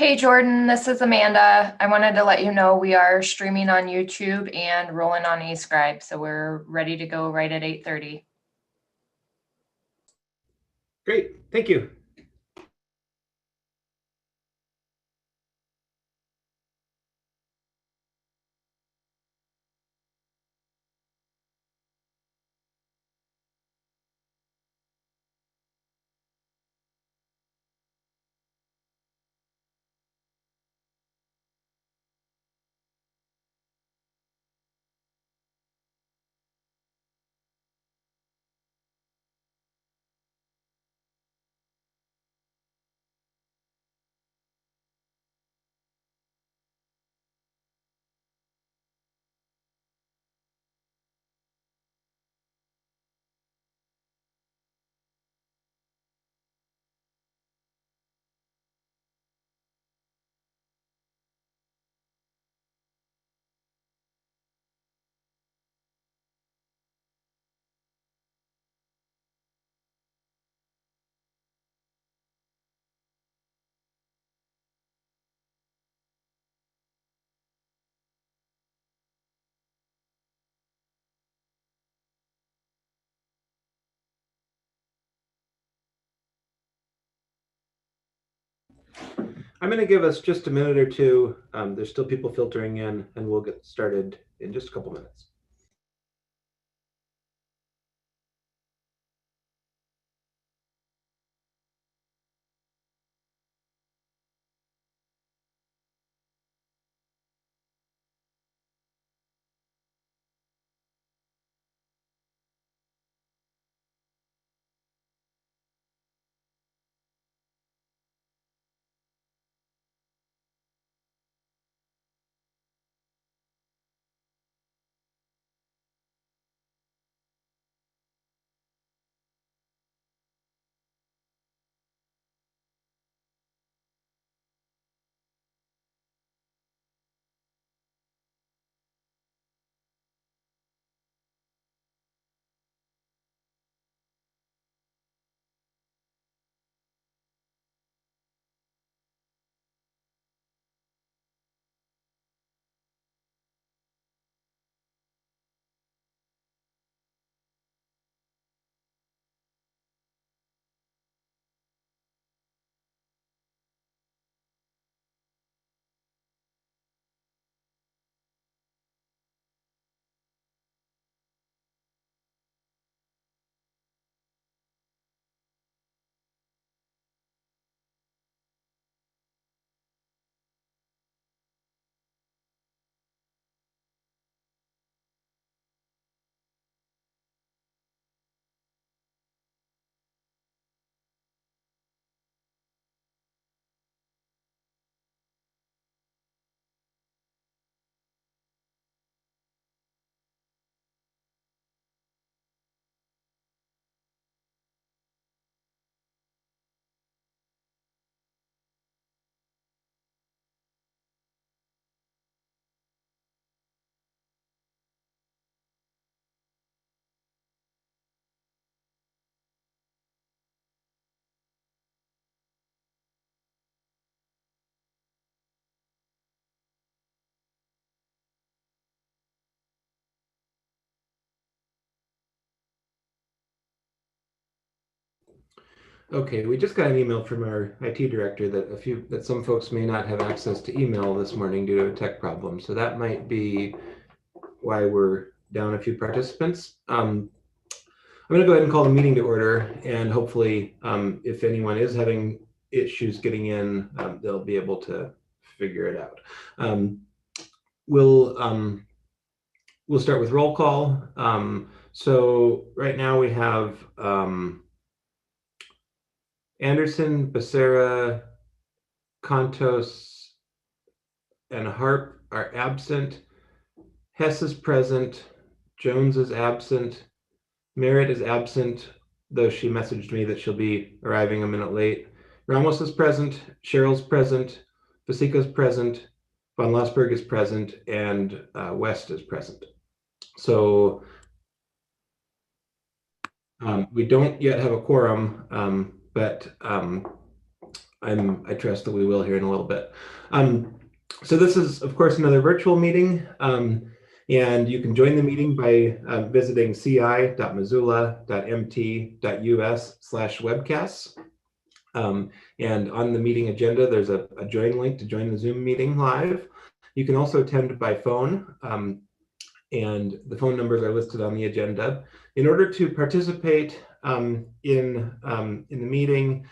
Hey Jordan, this is Amanda. I wanted to let you know we are streaming on YouTube and rolling on eScribe, so we're ready to go right at 8:30. Great, thank you. I'm going to give us just a minute or two. There's still people filtering in, and we'll get started in just a couple minutes. Okay, we just got an email from our IT director that some folks may not have access to email this morning due to a tech problem. So that might be why we're down a few participants. I'm going to go ahead and call the meeting to order, and hopefully, if anyone is having issues getting in, they'll be able to figure it out. We'll start with roll call. So right now we have Anderson, Becerra, Contos, and Harp are absent. Hess is present. Jones is absent. Merritt is absent, though she messaged me that she'll be arriving a minute late. Ramos is present. Cheryl's present. Vasica's present. Von Lossberg is present, and West is present. So we don't yet have a quorum, but I trust that we will here in a little bit. So this is, of course, another virtual meeting, and you can join the meeting by visiting ci.missoula.mt.us/webcasts. And on the meeting agenda, there's a join link to join the Zoom meeting live. You can also attend by phone, and the phone numbers are listed on the agenda. In order to participate in the meeting,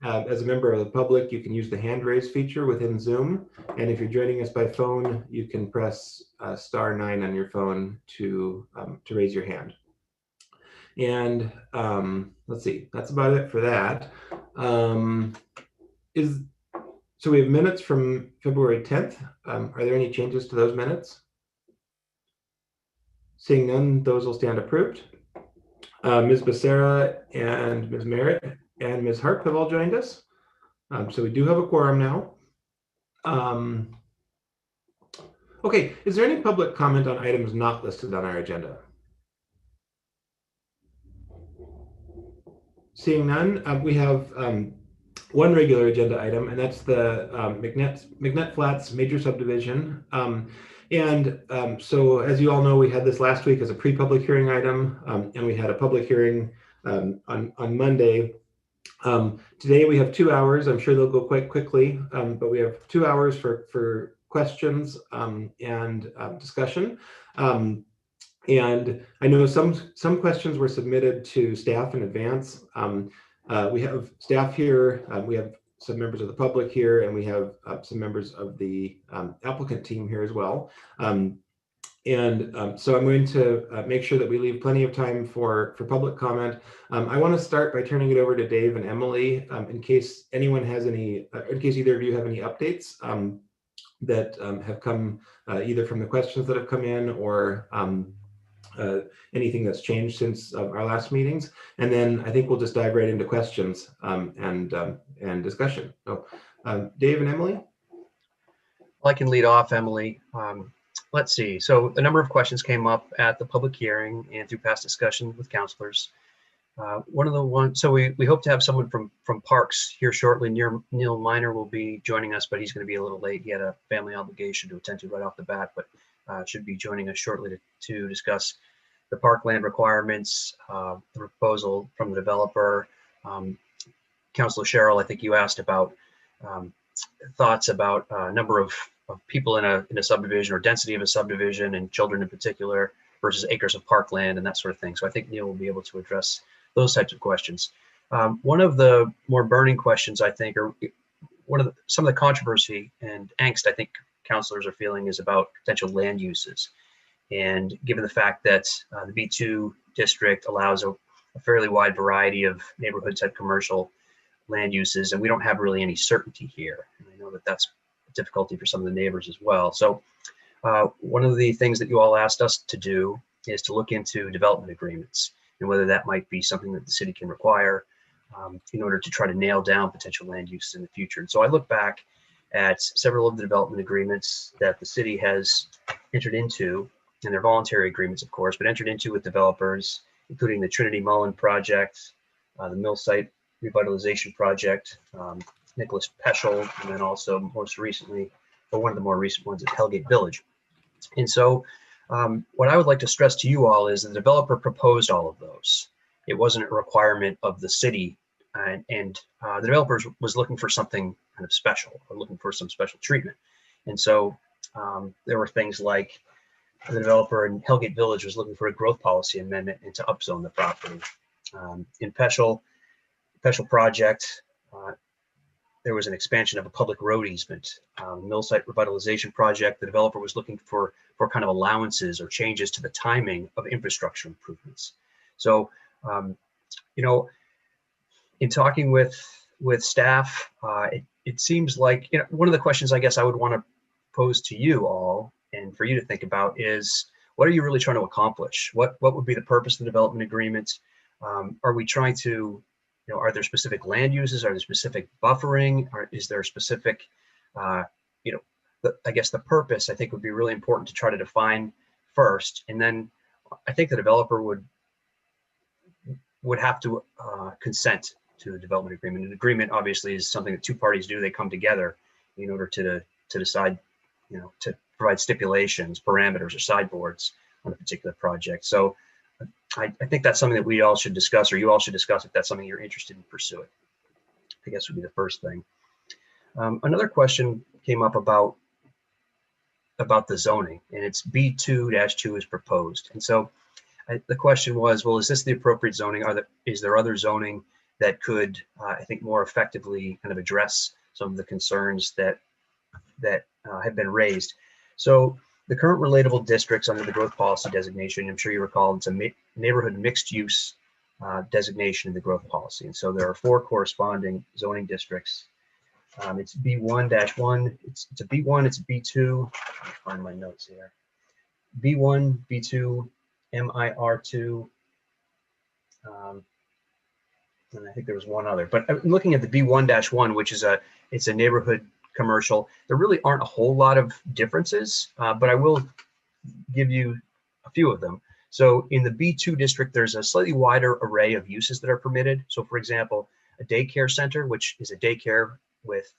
as a member of the public, you can use the hand raise feature within Zoom. And if you're joining us by phone, you can press *9 on your phone to raise your hand. And let's see, that's about it for that. So we have minutes from February 10th. Are there any changes to those minutes? Seeing none, those will stand approved. Ms. Becerra and Ms. Merritt and Ms. Harp have all joined us. So we do have a quorum now. Okay, is there any public comment on items not listed on our agenda? Seeing none, we have one regular agenda item, and that's the McNett Flats major subdivision. So as you all know, we had this last week as a pre-public hearing item, and we had a public hearing on Monday. Today we have 2 hours. I'm sure they'll go quite quickly, but we have 2 hours for questions and discussion. And I know some questions were submitted to staff in advance. We have staff here, we have some members of the public here, and we have some members of the applicant team here as well. So I'm going to make sure that we leave plenty of time for public comment. I want to start by turning it over to Dave and Emily in case anyone has any, in case either of you have any updates that have come either from the questions that have come in or anything that's changed since our last meetings. And then I think we'll just dive right into questions and discussion. So Dave and Emily? Well, I can lead off, Emily. Let's see. So a number of questions came up at the public hearing and through past discussion with counselors. One of the ones, so we hope to have someone from Parks here shortly. Neil Miner will be joining us, but he's going to be a little late. He had a family obligation to attend to right off the bat, but should be joining us shortly to discuss the parkland requirements, the proposal from the developer. Councilor Sherrill, I think you asked about thoughts about number of people in a subdivision or density of a subdivision and children in particular versus acres of parkland and that sort of thing. So I think Neil will be able to address those types of questions. One of the more burning questions, I think, or some of the controversy and angst I think councilors are feeling is about potential land uses. And given the fact that the B2 district allows a fairly wide variety of neighborhood type commercial land uses, and we don't have really any certainty here. And I know that that's a difficulty for some of the neighbors as well. So one of the things that you all asked us to do is to look into development agreements and whether that might be something that the city can require in order to try to nail down potential land uses in the future. And so I look back at several of the development agreements that the city has entered into, and they're voluntary agreements, of course, but entered into with developers, including the Trinity Mullen project, the Mill Site Revitalization Project, Nicholas Peschel, and then also most recently, or one of the more recent ones at Hellgate Village. And so what I would like to stress to you all is the developer proposed all of those. It wasn't a requirement of the city, and the developer was looking for something kind of special or looking for some special treatment. And so there were things like the developer in Hellgate Village was looking for a growth policy amendment and to upzone the property. In Peschel project, there was an expansion of a public road easement. Mill Site Revitalization Project, the developer was looking for kind of allowances or changes to the timing of infrastructure improvements. So, you know, in talking with staff, it seems like, you know, one of the questions I guess I would want to pose to you all and for you to think about is, what are you really trying to accomplish? What would be the purpose of the development agreement? Are we trying to, you know, are there specific land uses? Are there specific buffering? Or is there specific, you know, I guess the purpose I think would be really important to try to define first. And then I think the developer would have to consent to the development agreement. An agreement obviously is something that two parties do. They come together in order to decide, to provide stipulations, parameters, or sideboards on a particular project. So I think that's something that we all should discuss, or you all should discuss if that's something you're interested in pursuing. I guess would be the first thing. Another question came up about the zoning, and it's B2-2 is proposed. And so the question was, well, is this the appropriate zoning? Is there other zoning that could, I think, more effectively kind of address some of the concerns that have been raised? So the current relatable districts under the growth policy designation, I'm sure you recall, it's a neighborhood mixed use designation in the growth policy. And so there are 4 corresponding zoning districts. It's B1-1, it's a B1, it's a B2. Let me find my notes here. B1, B2, MIR2, and I think there was one other. But I'm looking at the B1-1, which is it's a neighborhood commercial. There really aren't a whole lot of differences, but I will give you a few of them. So in the B2 district, there's a slightly wider array of uses that are permitted. So for example, a daycare center, which is a daycare with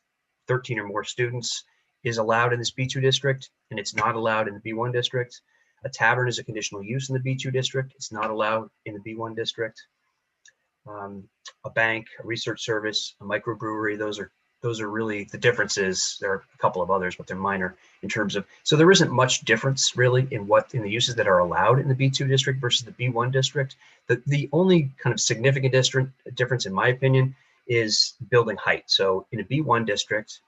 13 or more students, is allowed in this B2 district, and it's not allowed in the B1 district. A tavern is a conditional use in the B2 district. It's not allowed in the B1 district. A bank, a research service, a microbrewery, those are really the differences. There are a couple of others, but they're minor in terms of, so there isn't much difference really in the uses that are allowed in the B2 district versus the B1 district. The only kind of significant difference, in my opinion, is building height. So in a B1 district,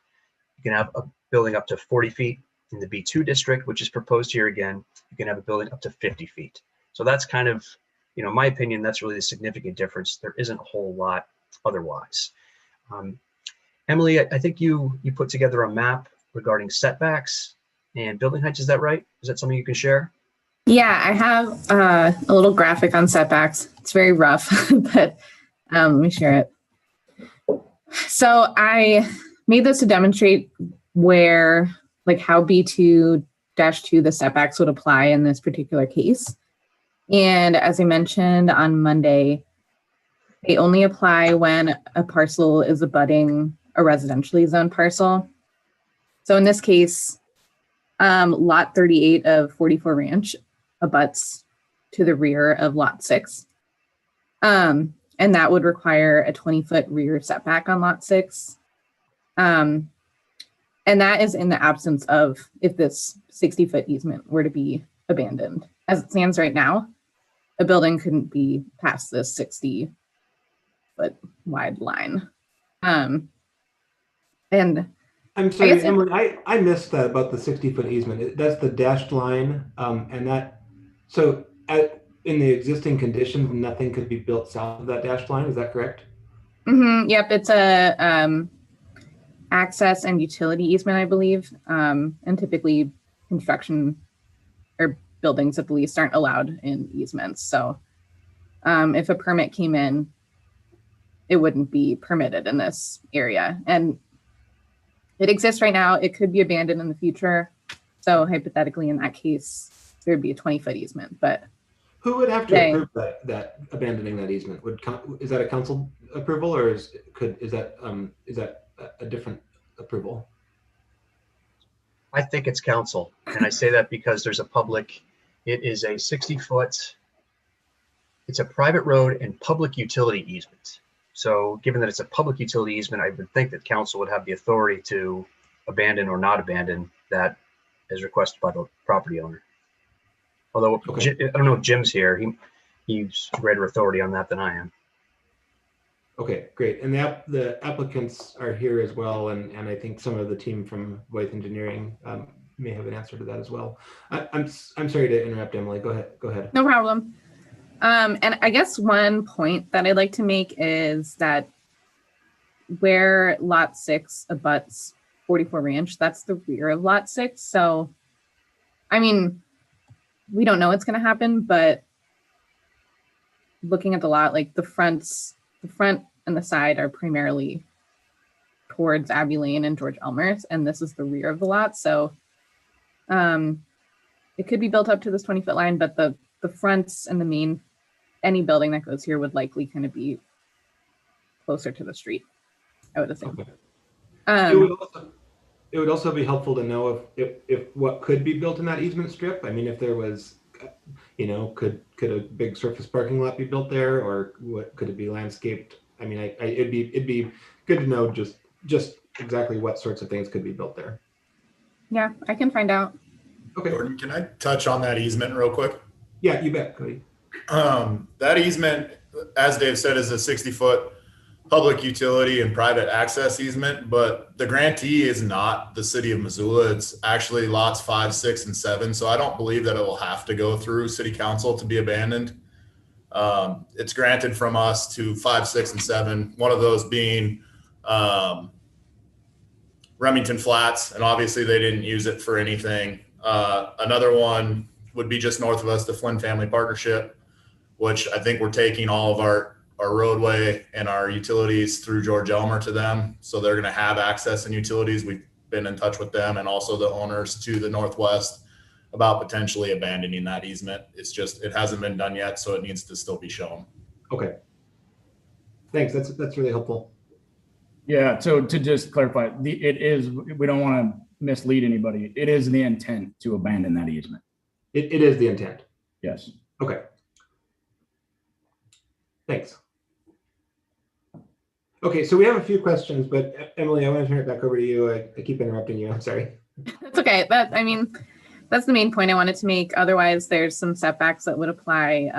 you can have a building up to 40 feet. In the B2 district, which is proposed here again, you can have a building up to 50 feet. So that's kind of, in my opinion, that's really the significant difference. There isn't a whole lot otherwise. Emily, I think you put together a map regarding setbacks and building heights. Is that right? Is that something you can share? Yeah, I have a little graphic on setbacks. It's very rough, but let me share it. So I made this to demonstrate how B2-2 the setbacks would apply in this particular case. And as I mentioned on Monday, they only apply when a parcel is abutting a residentially zoned parcel. So in this case, lot 38 of 44 Ranch abuts to the rear of lot 6. And that would require a 20-foot rear setback on lot 6. And that is in the absence of if this 60-foot easement were to be abandoned. As it stands right now, a building couldn't be past this 60-foot wide line. And I'm sorry, Emily, I missed that about the 60-foot easement. That's the dashed line, and that, so in the existing conditions, nothing could be built south of that dashed line. Is that correct? Yep, it's a access and utility easement, I believe. And typically construction or buildings at the least aren't allowed in easements. So if a permit came in, it wouldn't be permitted in this area. And it exists right now. It could be abandoned in the future. So hypothetically, in that case, there would be a 20-foot easement. But who would have to approve that abandoning that easement? Is that a council approval, or is that a different approval? I think it's council, and I say that because there's it is a 60-foot, it's a private road and public utility easement. So given that it's a public utility easement, I would think that council would have the authority to abandon or not abandon that as requested by the property owner. Although okay. I don't know if Jim's here, he's greater authority on that than I am. Okay, great. And the applicants are here as well, and I think some of the team from Voith Engineering may have an answer to that as well. I'm sorry to interrupt, Emily. Go ahead. No problem. And I guess one point that I'd like to make is that where lot 6 abuts 44 Ranch, that's the rear of lot 6. So, I mean, we don't know what's going to happen, but looking at the lot, like the front and the side are primarily towards Abbey Lane and George Elmer's, and this is the rear of the lot. So it could be built up to this 20-foot line, but the fronts and the main, any building that goes here would likely kind of be closer to the street, I would assume. Okay. Um, It would also be helpful to know if what could be built in that easement strip. I mean, if there was, could a big surface parking lot be built there, or what could it be landscaped? I mean, it'd be good to know just exactly what sorts of things could be built there. yeah, I can find out. Okay. Jordan, can I touch on that easement real quick? Yeah, you bet, Cody. That easement, as Dave said, is a 60-foot public utility and private access easement, but the grantee is not the city of Missoula. It's actually lots 5, 6, and 7. So I don't believe that it will have to go through city council to be abandoned. It's granted from us to 5, 6, and 7. One of those being Remington Flats, and obviously they didn't use it for anything. Another one would be just north of us, the Flynn Family Partnership, which I think we're taking all of our roadway and our utilities through George Elmer to them. So they're going to have access and utilities. We've been in touch with them and also the owners to the northwest about potentially abandoning that easement. It's just, it hasn't been done yet, so it needs to still be shown. Okay. Thanks. That's really helpful. Yeah, so to just clarify, it is, we don't want to mislead anybody. It is the intent to abandon that easement. It is the intent. Yes. Okay. Thanks. Okay, so we have a few questions, but Emily, I want to turn it back over to you. I keep interrupting you. I'm sorry. That's okay. That's the main point I wanted to make. Otherwise, there's some setbacks that would apply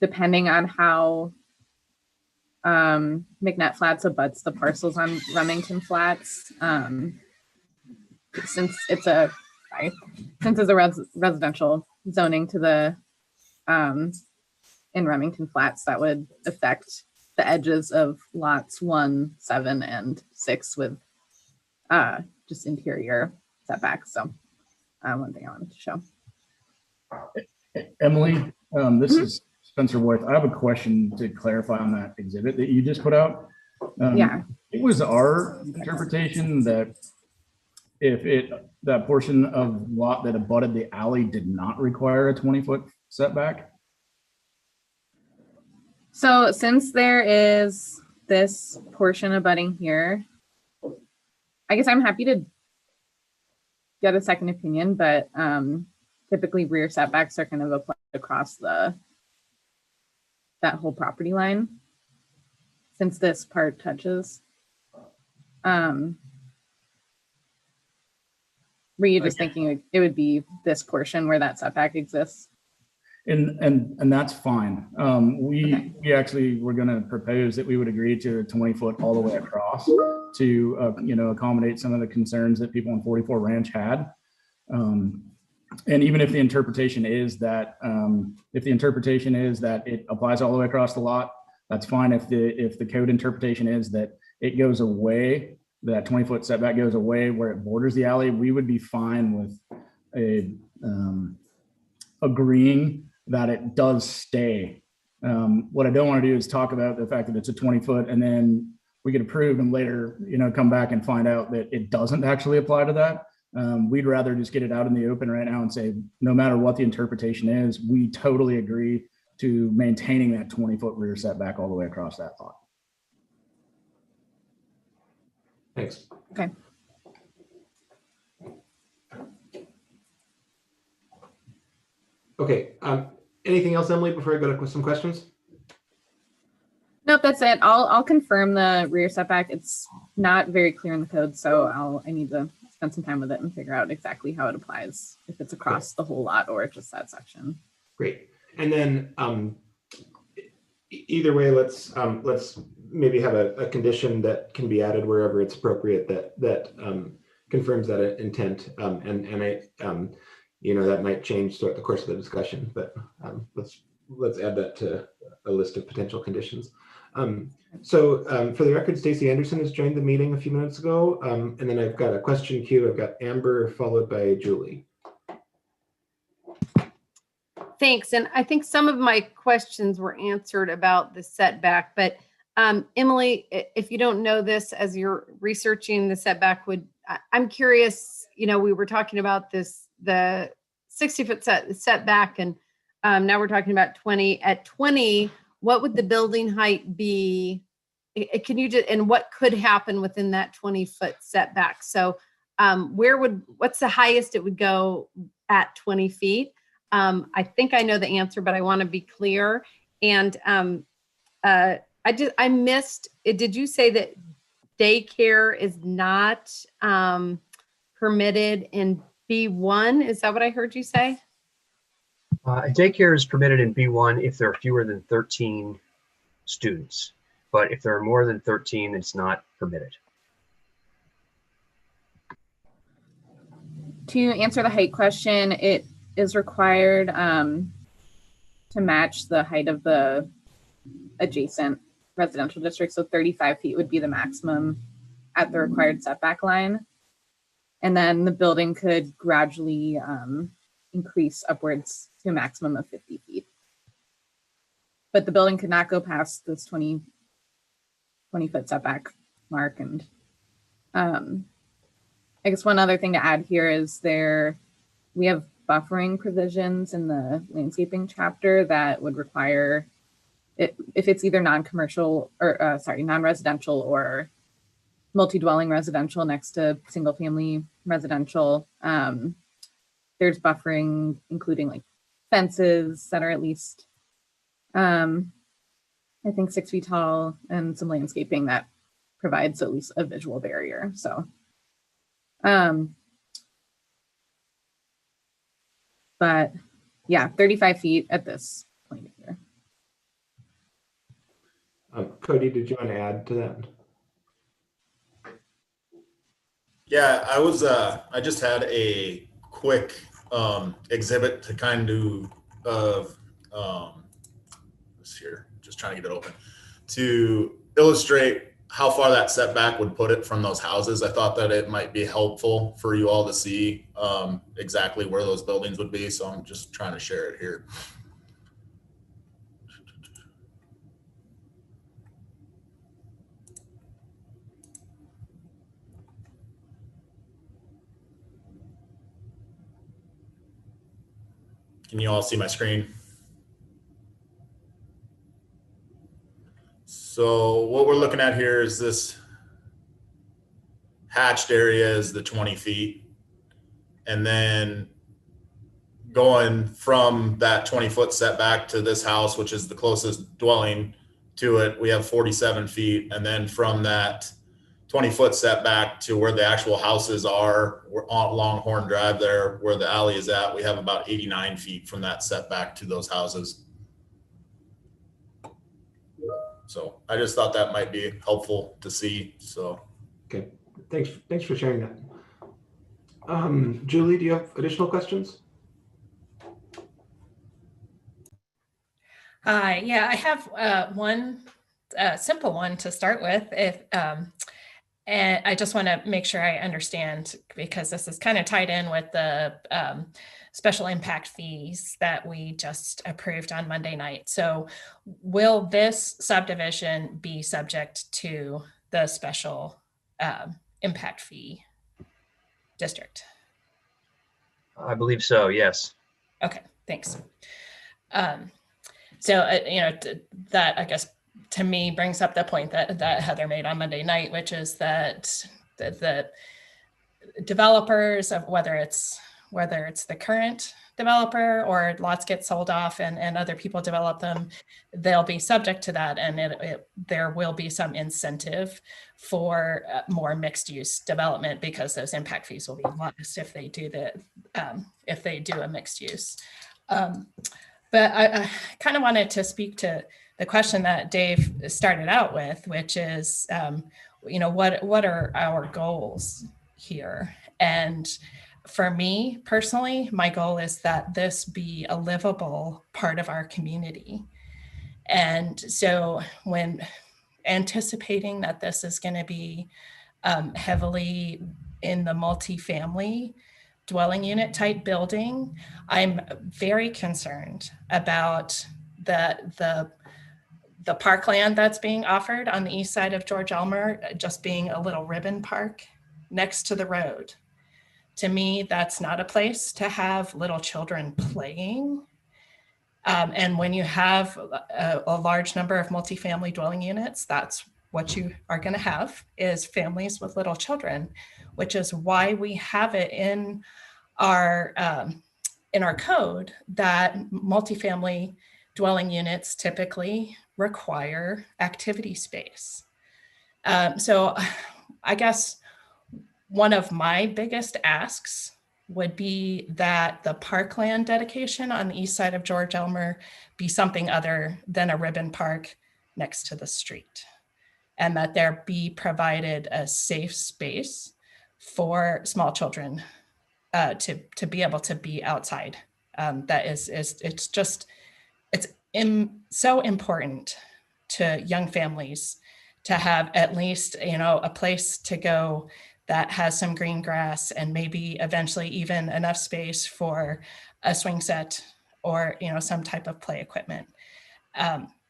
depending on how McNett Flats abuts the parcels on Remington Flats. Since it's a residential zoning to the in Remington Flats, that would affect the edges of lots 1, 7, and 6 with just interior setbacks. So one thing I wanted to show. Emily, this is Spencer Worth. I have a question to clarify on that exhibit that you just put out. Yeah. It was our interpretation that that portion of lot that abutted the alley did not require a 20-foot setback. So since there is this portion abutting here, I guess I'm happy to get a second opinion, but typically rear setbacks are kind of applied across that whole property line since this part touches. Were you just thinking it would be this portion where that setback exists? And that's fine. We actually were going to propose that we would agree to a 20-foot all the way across to accommodate some of the concerns that people on 44 Ranch had. And even if the interpretation is that it applies all the way across the lot, that's fine. If the code interpretation is that it goes away, that 20-foot setback goes away where it borders the alley, we would be fine with agreeing that it does stay. What I don't want to do is talk about the fact that it's a 20-foot and then we get approved and later, come back and find out that it doesn't actually apply to that. We'd rather just get it out in the open right now and say, no matter what the interpretation is, we totally agree to maintaining that 20-foot rear setback all the way across that lot. Thanks. Okay. Okay. Anything else, Emily, before I go to some questions? Nope, that's it. I'll confirm the rear setback. It's not very clear in the code, so I need to spend some time with it and figure out exactly how it applies, if it's across the whole lot or just that section. Great. And then either way, let's maybe have a condition that can be added wherever it's appropriate that confirms that intent. And I that might change throughout the course of the discussion, but let's add that to a list of potential conditions. So for the record, Stacey Anderson has joined the meeting a few minutes ago. And then I've got a question queue. I've got Amber followed by Julie. Thanks. And I think some of my questions were answered about the setback, but Emily, if you don't know this, as you're researching the setback, I'm curious, we were talking about the 60-foot setback, and now we're talking about 20. At 20, what would the building height be can you just, and what could happen within that 20-foot setback? So what's the highest it would go at 20 feet? I think I know the answer, but I want to be clear. And I missed it. Did you say that daycare is not permitted in B1? Is that what I heard you say? Daycare is permitted in B1 if there are fewer than 13 students, but if there are more than 13, it's not permitted. To answer the height question, it is required to match the height of the adjacent residential district. So 35 feet would be the maximum at the required setback line. And then the building could gradually increase upwards to a maximum of 50 feet. But the building could not go past this 20 foot setback mark. And I guess one other thing to add here is we have buffering provisions in the landscaping chapter that would require it if it's either non-commercial or non-residential or multi-dwelling residential next to single family residential. There's buffering, including like fences that are at least, I think 6 feet tall, and some landscaping that provides at least a visual barrier. So, but yeah, 35 feet at this point here. Cody, did you want to add to that? Yeah, I just had a quick exhibit to kind of this here, just trying to get it open, to illustrate how far that setback would put it from those houses. I thought that it might be helpful for you all to see exactly where those buildings would be. So I'm just trying to share it here. Can you all see my screen? So what we're looking at here is this hatched area is the 20 feet. And then going from that 20-foot setback to this house, which is the closest dwelling to it, we have 47 feet. And then from that 20-foot setback to where the actual houses are, we're on Longhorn Drive there, where the alley is at, we have about 89 feet from that setback to those houses. So I just thought that might be helpful to see. So, okay, thanks for sharing that. Julie, do you have additional questions? Hi, yeah, I have one simple one to start with. And I just want to make sure I understand, because this is kind of tied in with the special impact fees that we just approved on Monday night. So will this subdivision be subject to the special impact fee district? I believe so, yes. Okay, thanks. So, that I guess to me brings up the point that Heather made on Monday night, which is that the developers of whether it's the current developer or lots get sold off and other people develop them, they'll be subject to that. And there will be some incentive for more mixed use development, because those impact fees will be less if they do a mixed use. But I kind of wanted to speak to the question that Dave started out with, which is, what are our goals here? And for me personally, my goal is that this be a livable part of our community. And so when anticipating that this is going to be heavily in the multifamily dwelling unit type building, I'm very concerned about the parkland that's being offered on the east side of George Elmer just being a little ribbon park next to the road. To me, that's not a place to have little children playing. And when you have a large number of multifamily dwelling units, that's what you are going to have is families with little children, which is why we have it in our code that multifamily dwelling units typically require activity space. So I guess one of my biggest asks would be that the parkland dedication on the east side of George Elmer be something other than a ribbon park next to the street, and that there be provided a safe space for small children to be able to be outside. That is it's so important to young families to have at least, a place to go that has some green grass and maybe eventually even enough space for a swing set or, some type of play equipment.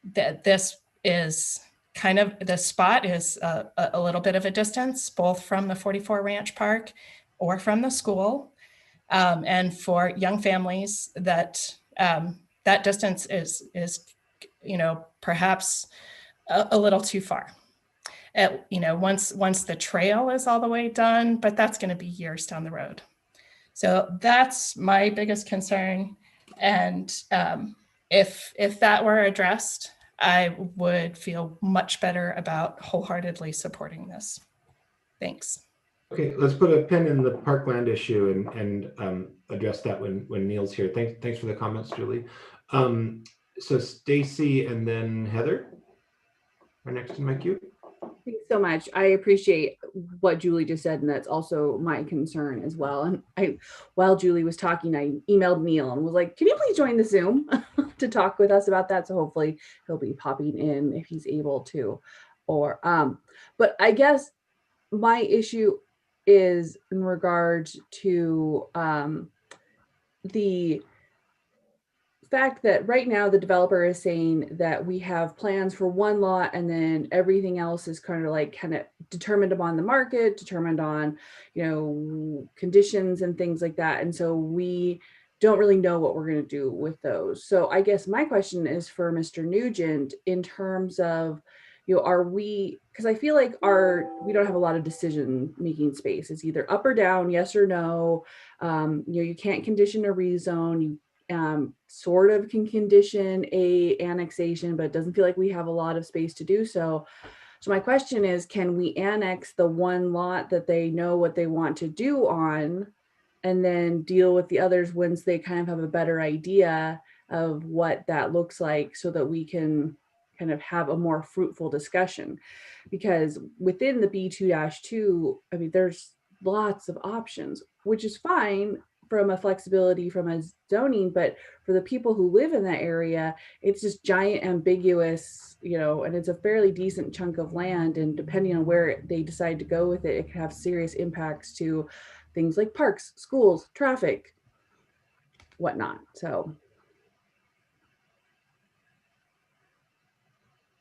This is kind of, the spot is a little bit of a distance, both from the 44 Ranch Park or from the school. And for young families that distance is perhaps a little too far. Once the trail is all the way done, but that's going to be years down the road. So that's my biggest concern. And if that were addressed, I would feel much better about wholeheartedly supporting this. Thanks. Okay, let's put a pin in the parkland issue and address that when Neil's here. Thanks for the comments, Julie. So Stacy and then Heather are next in my queue. Thanks so much. I appreciate what Julie just said, and that's also my concern as well. And while Julie was talking, I emailed Neil and was like, can you please join the Zoom to talk with us about that? So hopefully he'll be popping in if he's able to. But I guess my issue is in regards to the fact that right now the developer is saying that we have plans for one lot and then everything else is kind of determined upon the market, determined on, conditions and things like that. And so we don't really know what we're going to do with those. So I guess my question is for Mr. Nugent in terms of, are we, because I feel like we don't have a lot of decision making space. It's either up or down, yes or no. You can't condition a rezone. You sort of can condition a annexation, but it doesn't feel like we have a lot of space to do so. So my question is, can we annex the one lot that they know what they want to do on and then deal with the others once they kind of have a better idea of what that looks like so that we can kind of have a more fruitful discussion? Because within the B2-2, I mean, there's lots of options, which is fine from a flexibility from a zoning, but for the people who live in that area, it's just giant ambiguous, and it's a fairly decent chunk of land. And depending on where they decide to go with it, it can have serious impacts to things like parks, schools, traffic, whatnot. So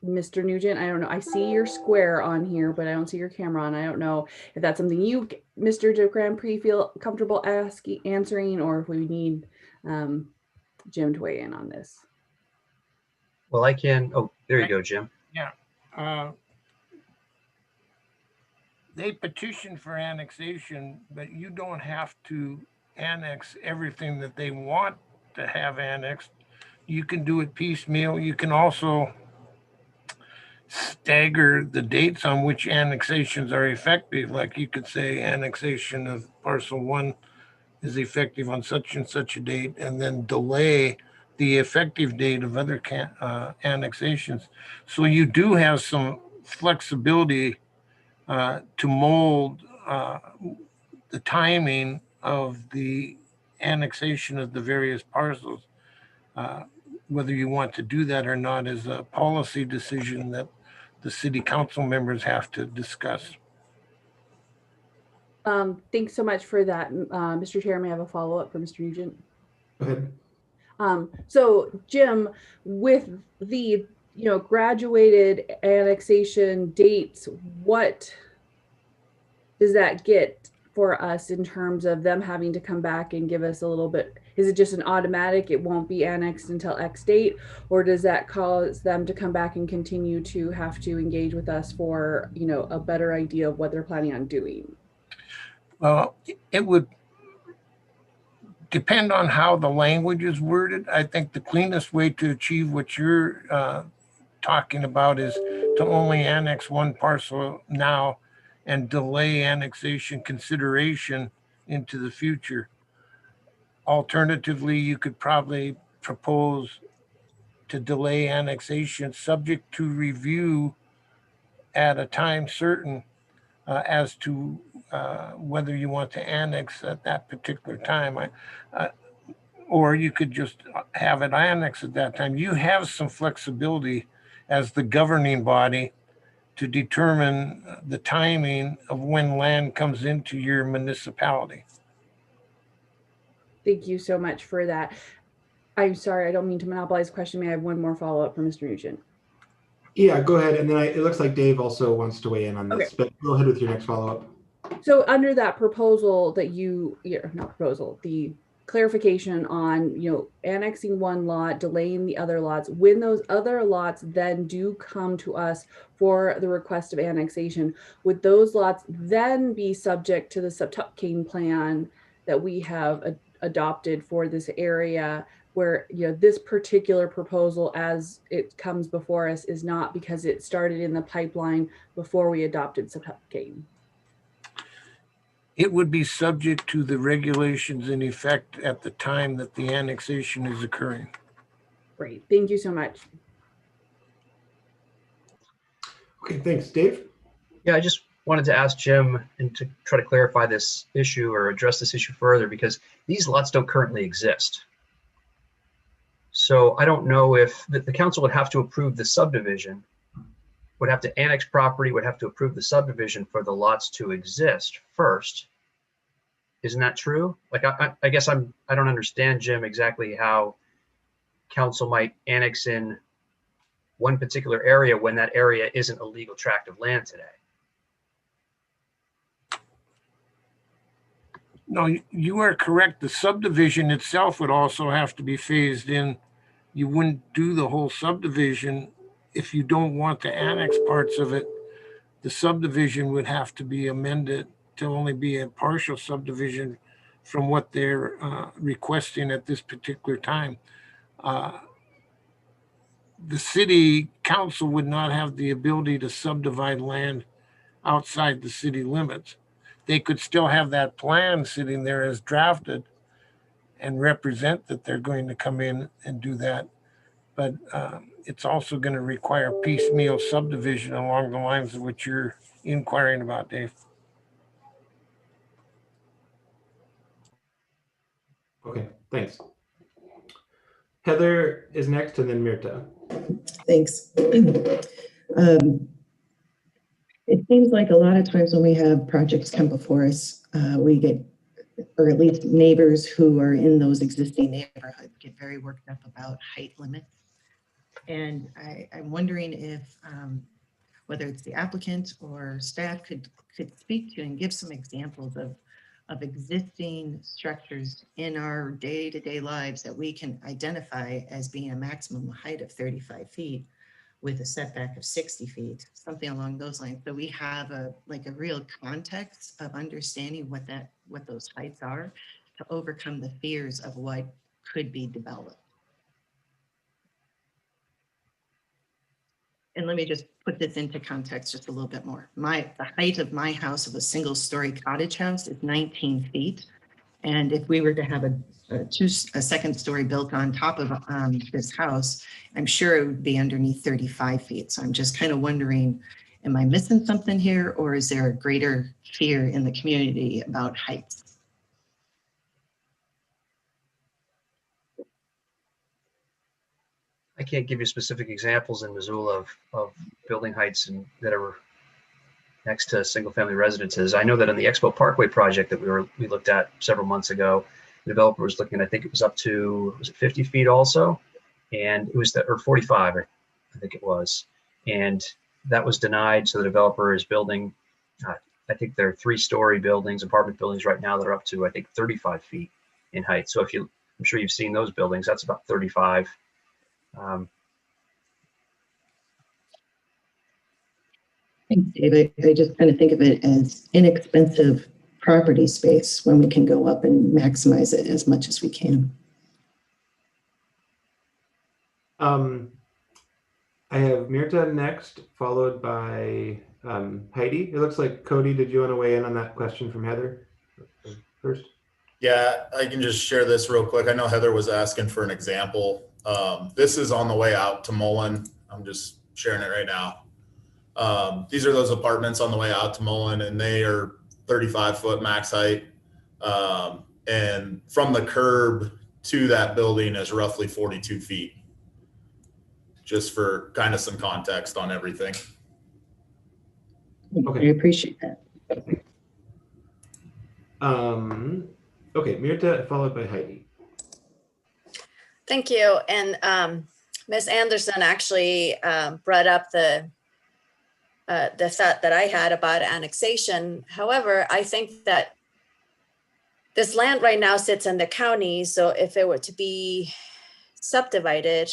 Mr. Nugent, I don't know. I see your square on here, but I don't see your camera on. I don't know if that's something you, Mr. de Grand Prix, feel comfortable answering, or if we need Jim to weigh in on this. Well, I can. Oh, there you go, Jim. Yeah. They petitioned for annexation, but you don't have to annex everything that they want to have annexed. You can do it piecemeal. You can also stagger the dates on which annexations are effective. Like you could say annexation of parcel 1 is effective on such and such a date, and then delay the effective date of other annexations. So you do have some flexibility to mold the timing of the annexation of the various parcels. Whether you want to do that or not is a policy decision that the city council members have to discuss. Thanks so much for that. Mr. Chair, may I have a follow-up for Mr. Nugent? Go ahead. So Jim, with the graduated annexation dates, what does that get for us in terms of them having to come back and give us a little bit? Is it just an automatic, it won't be annexed until X date, or does that cause them to come back and continue to have to engage with us for, you know, a better idea of what they're planning on doing? Well, it would depend on how the language is worded. I think the cleanest way to achieve what you're talking about is to only annex one parcel now and delay annexation consideration into the future. Alternatively, you could probably propose to delay annexation subject to review at a time certain as to whether you want to annex at that particular time. Or you could just have it annexed at that time. You have some flexibility as the governing body to determine the timing of when land comes into your municipality. Thank you so much for that. I'm sorry, I don't mean to monopolize the question. May I have one more follow-up for Mr. Nugent? Yeah, go ahead. And then it looks like Dave also wants to weigh in on this, but go ahead with your next follow-up. So under that proposal that not proposal, the clarification on, you know, annexing one lot, delaying the other lots, when those other lots then do come to us for the request of annexation, would those lots then be subject to the Septucane plan that we have adopted for this area, where, you know, this particular proposal as it comes before us is not, because it started in the pipeline before we adopted Septucane? It would be subject to the regulations in effect at the time that the annexation is occurring. Great, thank you so much. Okay, thanks. Dave? Yeah, I just wanted to ask Jim and to try to clarify this issue or address this issue further, because these lots don't currently exist. So I don't know if the council would have to approve the subdivision, would have to annex property, would have to approve the subdivision for the lots to exist first. Isn't that true? Like, I guess I don't understand, Jim, exactly how council might annex in one particular area when that area isn't a legal tract of land today. No, you are correct. The subdivision itself would also have to be phased in. You wouldn't do the whole subdivision if you don't want to annex parts of it. The subdivision would have to be amended to only be a partial subdivision from what they're requesting at this particular time. The city council would not have the ability to subdivide land outside the city limits. They could still have that plan sitting there as drafted and represent that they're going to come in and do that. But it's also going to require piecemeal subdivision along the lines of what you're inquiring about, Dave. Okay, thanks. Heather is next, and then Mirta. Thanks. It seems like a lot of times when we have projects come before us, we get, or at least neighbors who are in those existing neighborhoods get very worked up about height limits. And I'm wondering if whether it's the applicant or staff could speak to and give some examples of existing structures in our day-to-day lives that we can identify as being a maximum height of 35 feet with a setback of 60 feet, something along those lines. So we have a real context of understanding what those heights are to overcome the fears of what could be developed. And let me just put this into context just a little bit more. The height of my house, of a single-story cottage house, is 19 feet. And if we were to have a second story built on top of this house, I'm sure it would be underneath 35 feet. So I'm just kind of wondering, am I missing something here, or is there a greater fear in the community about heights? I can't give you specific examples in Missoula of building heights that are next to single-family residences. I know that on the Expo Parkway project that we looked at several months ago, the developer was looking, I think it was up to, was it 50 feet also? And it was or 45, I think it was. And that was denied. So the developer is building I think there are 3-story buildings, apartment buildings right now that are up to, I think, 35 feet in height. So I'm sure you've seen those buildings, that's about 35. Thanks, David. I just kind of think of it as inexpensive property space when we can go up and maximize it as much as we can. I have Mirta next, followed by Heidi. It looks like Cody, did you want to weigh in on that question from Heather first? Yeah, I can just share this real quick. I know Heather was asking for an example. This is on the way out to Mullen. I'm just sharing it right now. These are those apartments on the way out to Mullen, and they are 35-foot max height. And from the curb to that building is roughly 42 feet. Just for kind of some context on everything. Okay. I appreciate that. Okay, Mirta, followed by Heidi. Thank you. And Ms. Anderson actually brought up the thought that I had about annexation. However, I think that this land right now sits in the county. So if it were to be subdivided,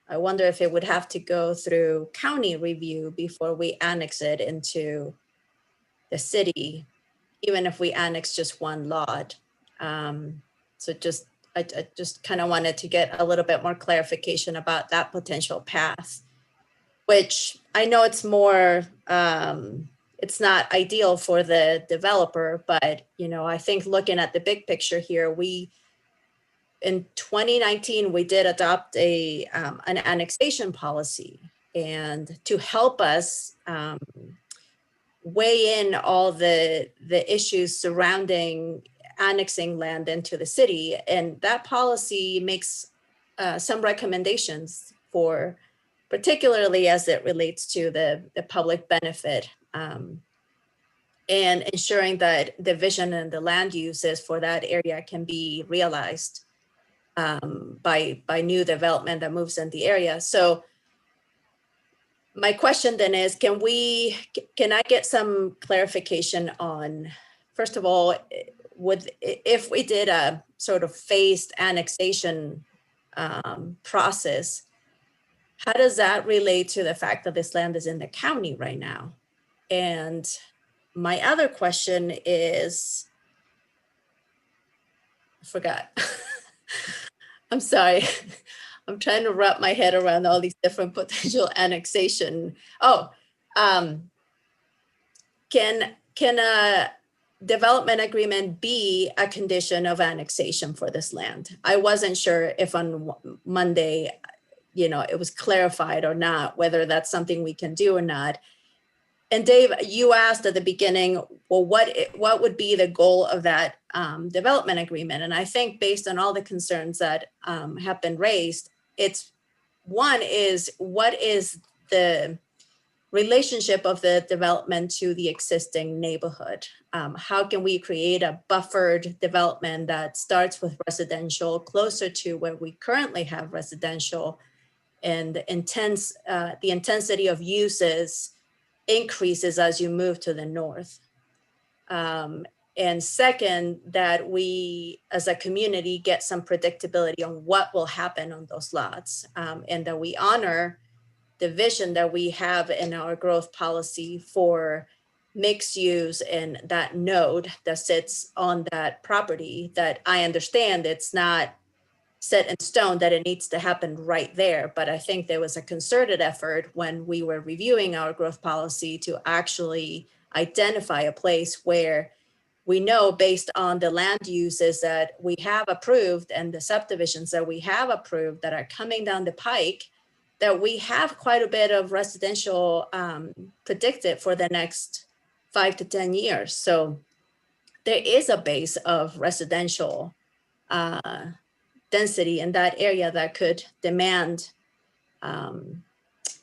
I wonder if it would have to go through county review before we annex it into the city, even if we annex just one lot. So I just kind of wanted to get a little bit more clarification about that potential path, which I know it's more, it's not ideal for the developer, but I think looking at the big picture here, in 2019, we did adopt an annexation policy, and to help us weigh in all the issues surrounding annexing land into the city. And that policy makes some recommendations for, particularly as it relates to the public benefit and ensuring that the vision and the land uses for that area can be realized by new development that moves in the area. So my question then is, can I get some clarification on, first of all, if we did a sort of phased annexation process, how does that relate to the fact that this land is in the county right now? And my other question is, I forgot. I'm sorry. I'm trying to wrap my head around all these different potential annexation. Can a development agreement be a condition of annexation for this land? I wasn't sure if on Monday, it was clarified or not, whether that's something we can do or not. And Dave, you asked at the beginning, well, what would be the goal of that development agreement? And I think based on all the concerns that have been raised, what is the relationship of the development to the existing neighborhood? How can we create a buffered development that starts with residential closer to where we currently have residential, and the intensity of uses increases as you move to the north? And second, that we as a community get some predictability on what will happen on those lots, and that we honor the vision that we have in our growth policy for mixed use and that node that sits on that property, that I understand it's not set in stone that it needs to happen right there. But I think there was a concerted effort when we were reviewing our growth policy to actually identify a place where we know, based on the land uses that we have approved and the subdivisions that we have approved that are coming down the pike, that we have quite a bit of residential predicted for the next 5 to 10 years. So there is a base of residential density in that area that could demand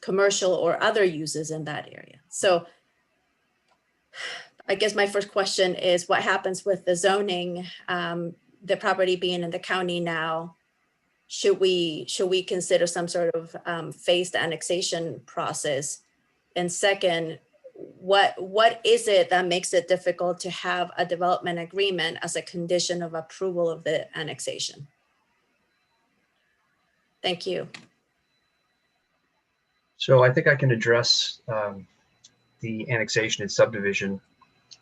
commercial or other uses in that area. So I guess my first question is, what happens with the zoning, the property being in the county now? Should we consider some sort of phased annexation process? And second, what is it that makes it difficult to have a development agreement as a condition of approval of the annexation? Thank you. So I think I can address the annexation and subdivision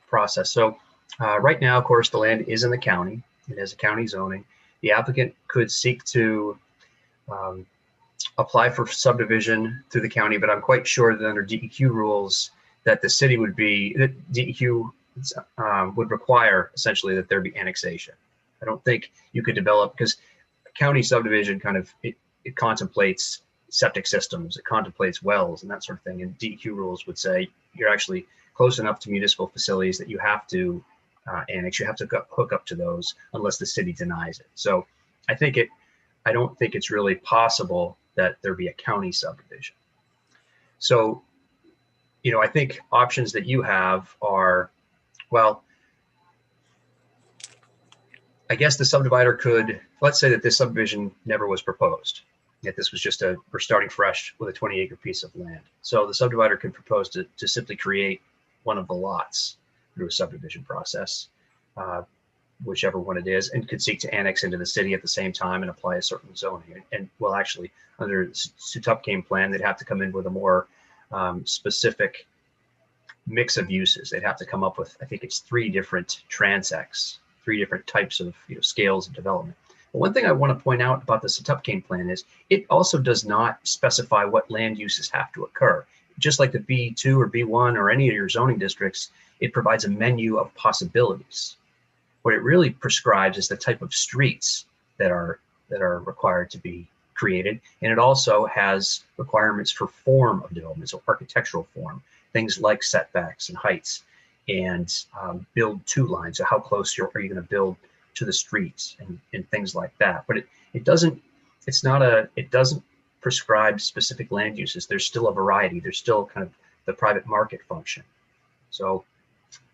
process. So right now, of course, the land is in the county. It has a county zoning. The applicant could seek to apply for subdivision through the county, but I'm quite sure that under DEQ rules that the city would be, that DEQ would require essentially that there be annexation. I don't think you could develop, because county subdivision kind of, it contemplates septic systems, it contemplates wells and that sort of thing. And DEQ rules would say you're actually close enough to municipal facilities that you have to annex, you have to hook up to those unless the city denies it. So I don't think it's really possible that there be a county subdivision. So, you know, I think options that you have are, well, I guess the subdivider could, let's say that this subdivision never was proposed, that this was just we're starting fresh with a 20-acre piece of land. So the subdivider could propose to simply create one of the lots through a subdivision process, whichever one it is, and could seek to annex into the city at the same time and apply a certain zoning. And well, actually, under the Sutupcane plan, they'd have to come in with a more specific mix of uses. They'd have to come up with, I think it's 3 different transects, 3 different types of scales of development. But one thing I want to point out about the Sutupcane plan is it also does not specify what land uses have to occur. Just like the B2 or B1 or any of your zoning districts, it provides a menu of possibilities. What it really prescribes is the type of streets that are required to be created. And it also has requirements for form of development, so architectural form, things like setbacks and heights, and build to lines. So how close are you going to build to the streets and things like that. But it doesn't prescribe specific land uses. There's still a variety. There's still kind of the private market function. So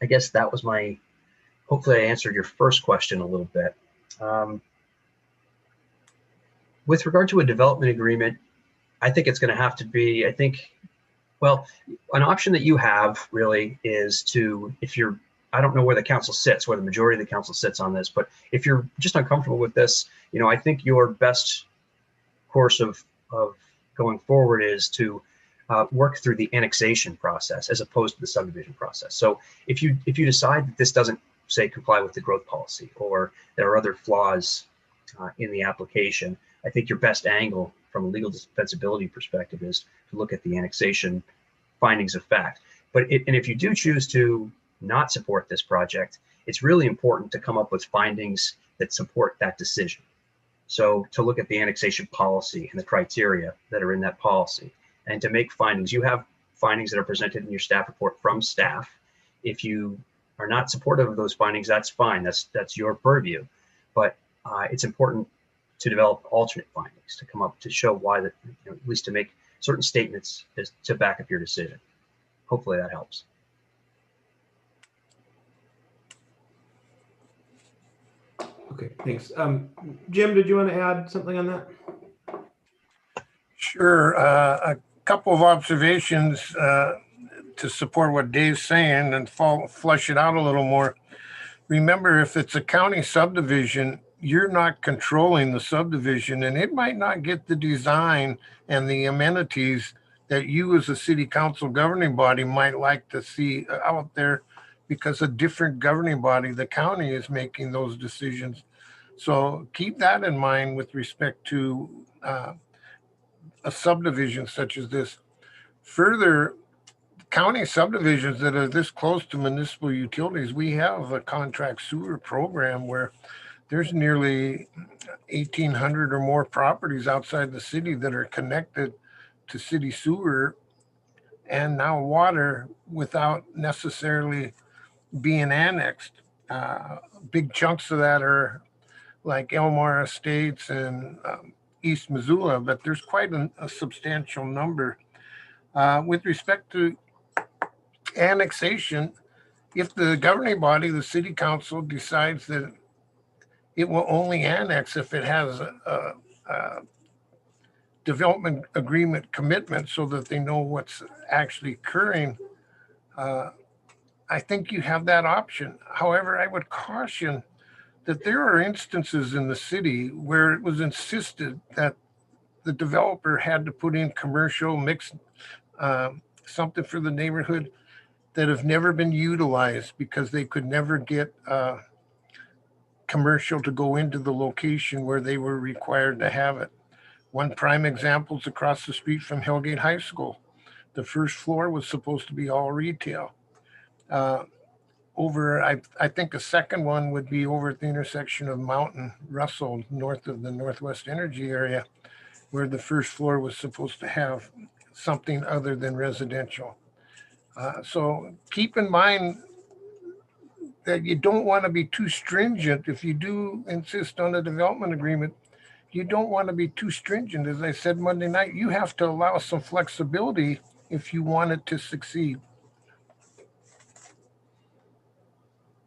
I guess that was hopefully I answered your first question a little bit. With regard to a development agreement, I think it's going to have to be, well, an option that you have really is to, I don't know where the council sits, where the majority of the council sits on this, but if you're just uncomfortable with this, I think your best course of going forward is to work through the annexation process as opposed to the subdivision process. So if you decide that this doesn't, say, comply with the growth policy, or there are other flaws in the application, I think your best angle from a legal defensibility perspective is to look at the annexation findings of fact. And if you do choose to not support this project, it's really important to come up with findings that support that decision. So to look at the annexation policy and the criteria that are in that policy, and to make findings. You have findings that are presented in your staff report from staff. If you are not supportive of those findings, that's fine. That's your purview. But it's important to develop alternate findings to come up to show why that, at least to make certain statements to back up your decision. Hopefully that helps. Okay, thanks. Jim, did you want to add something on that? Sure. A couple of observations to support what Dave's saying and flush it out a little more. Remember, if it's a county subdivision, you're not controlling the subdivision, and it might not get the design and the amenities that you as a city council governing body might like to see out there, because a different governing body, the county, is making those decisions. So keep that in mind with respect to a subdivision such as this. Further, county subdivisions that are this close to municipal utilities, we have a contract sewer program where there's nearly 1,800 or more properties outside the city that are connected to city sewer and now water without necessarily being annexed. Big chunks of that are like Elmore Estates and East Missoula, but there's quite a substantial number. With respect to annexation, if the governing body, the city council, decides that it will only annex if it has a development agreement commitment so that they know what's actually occurring, I think you have that option. However, I would caution that there are instances in the city where it was insisted that the developer had to put in commercial mixed something for the neighborhood that have never been utilized because they could never get commercial to go into the location where they were required to have it. One prime example is across the street from Hillgate High School. The first floor was supposed to be all retail. I think a second one would be over at the intersection of Mountain Russell, north of the Northwest Energy area, where the first floor was supposed to have something other than residential. So keep in mind that you don't want to be too stringent. If you do insist on a development agreement, you don't want to be too stringent. As I said Monday night, you have to allow some flexibility if you want it to succeed.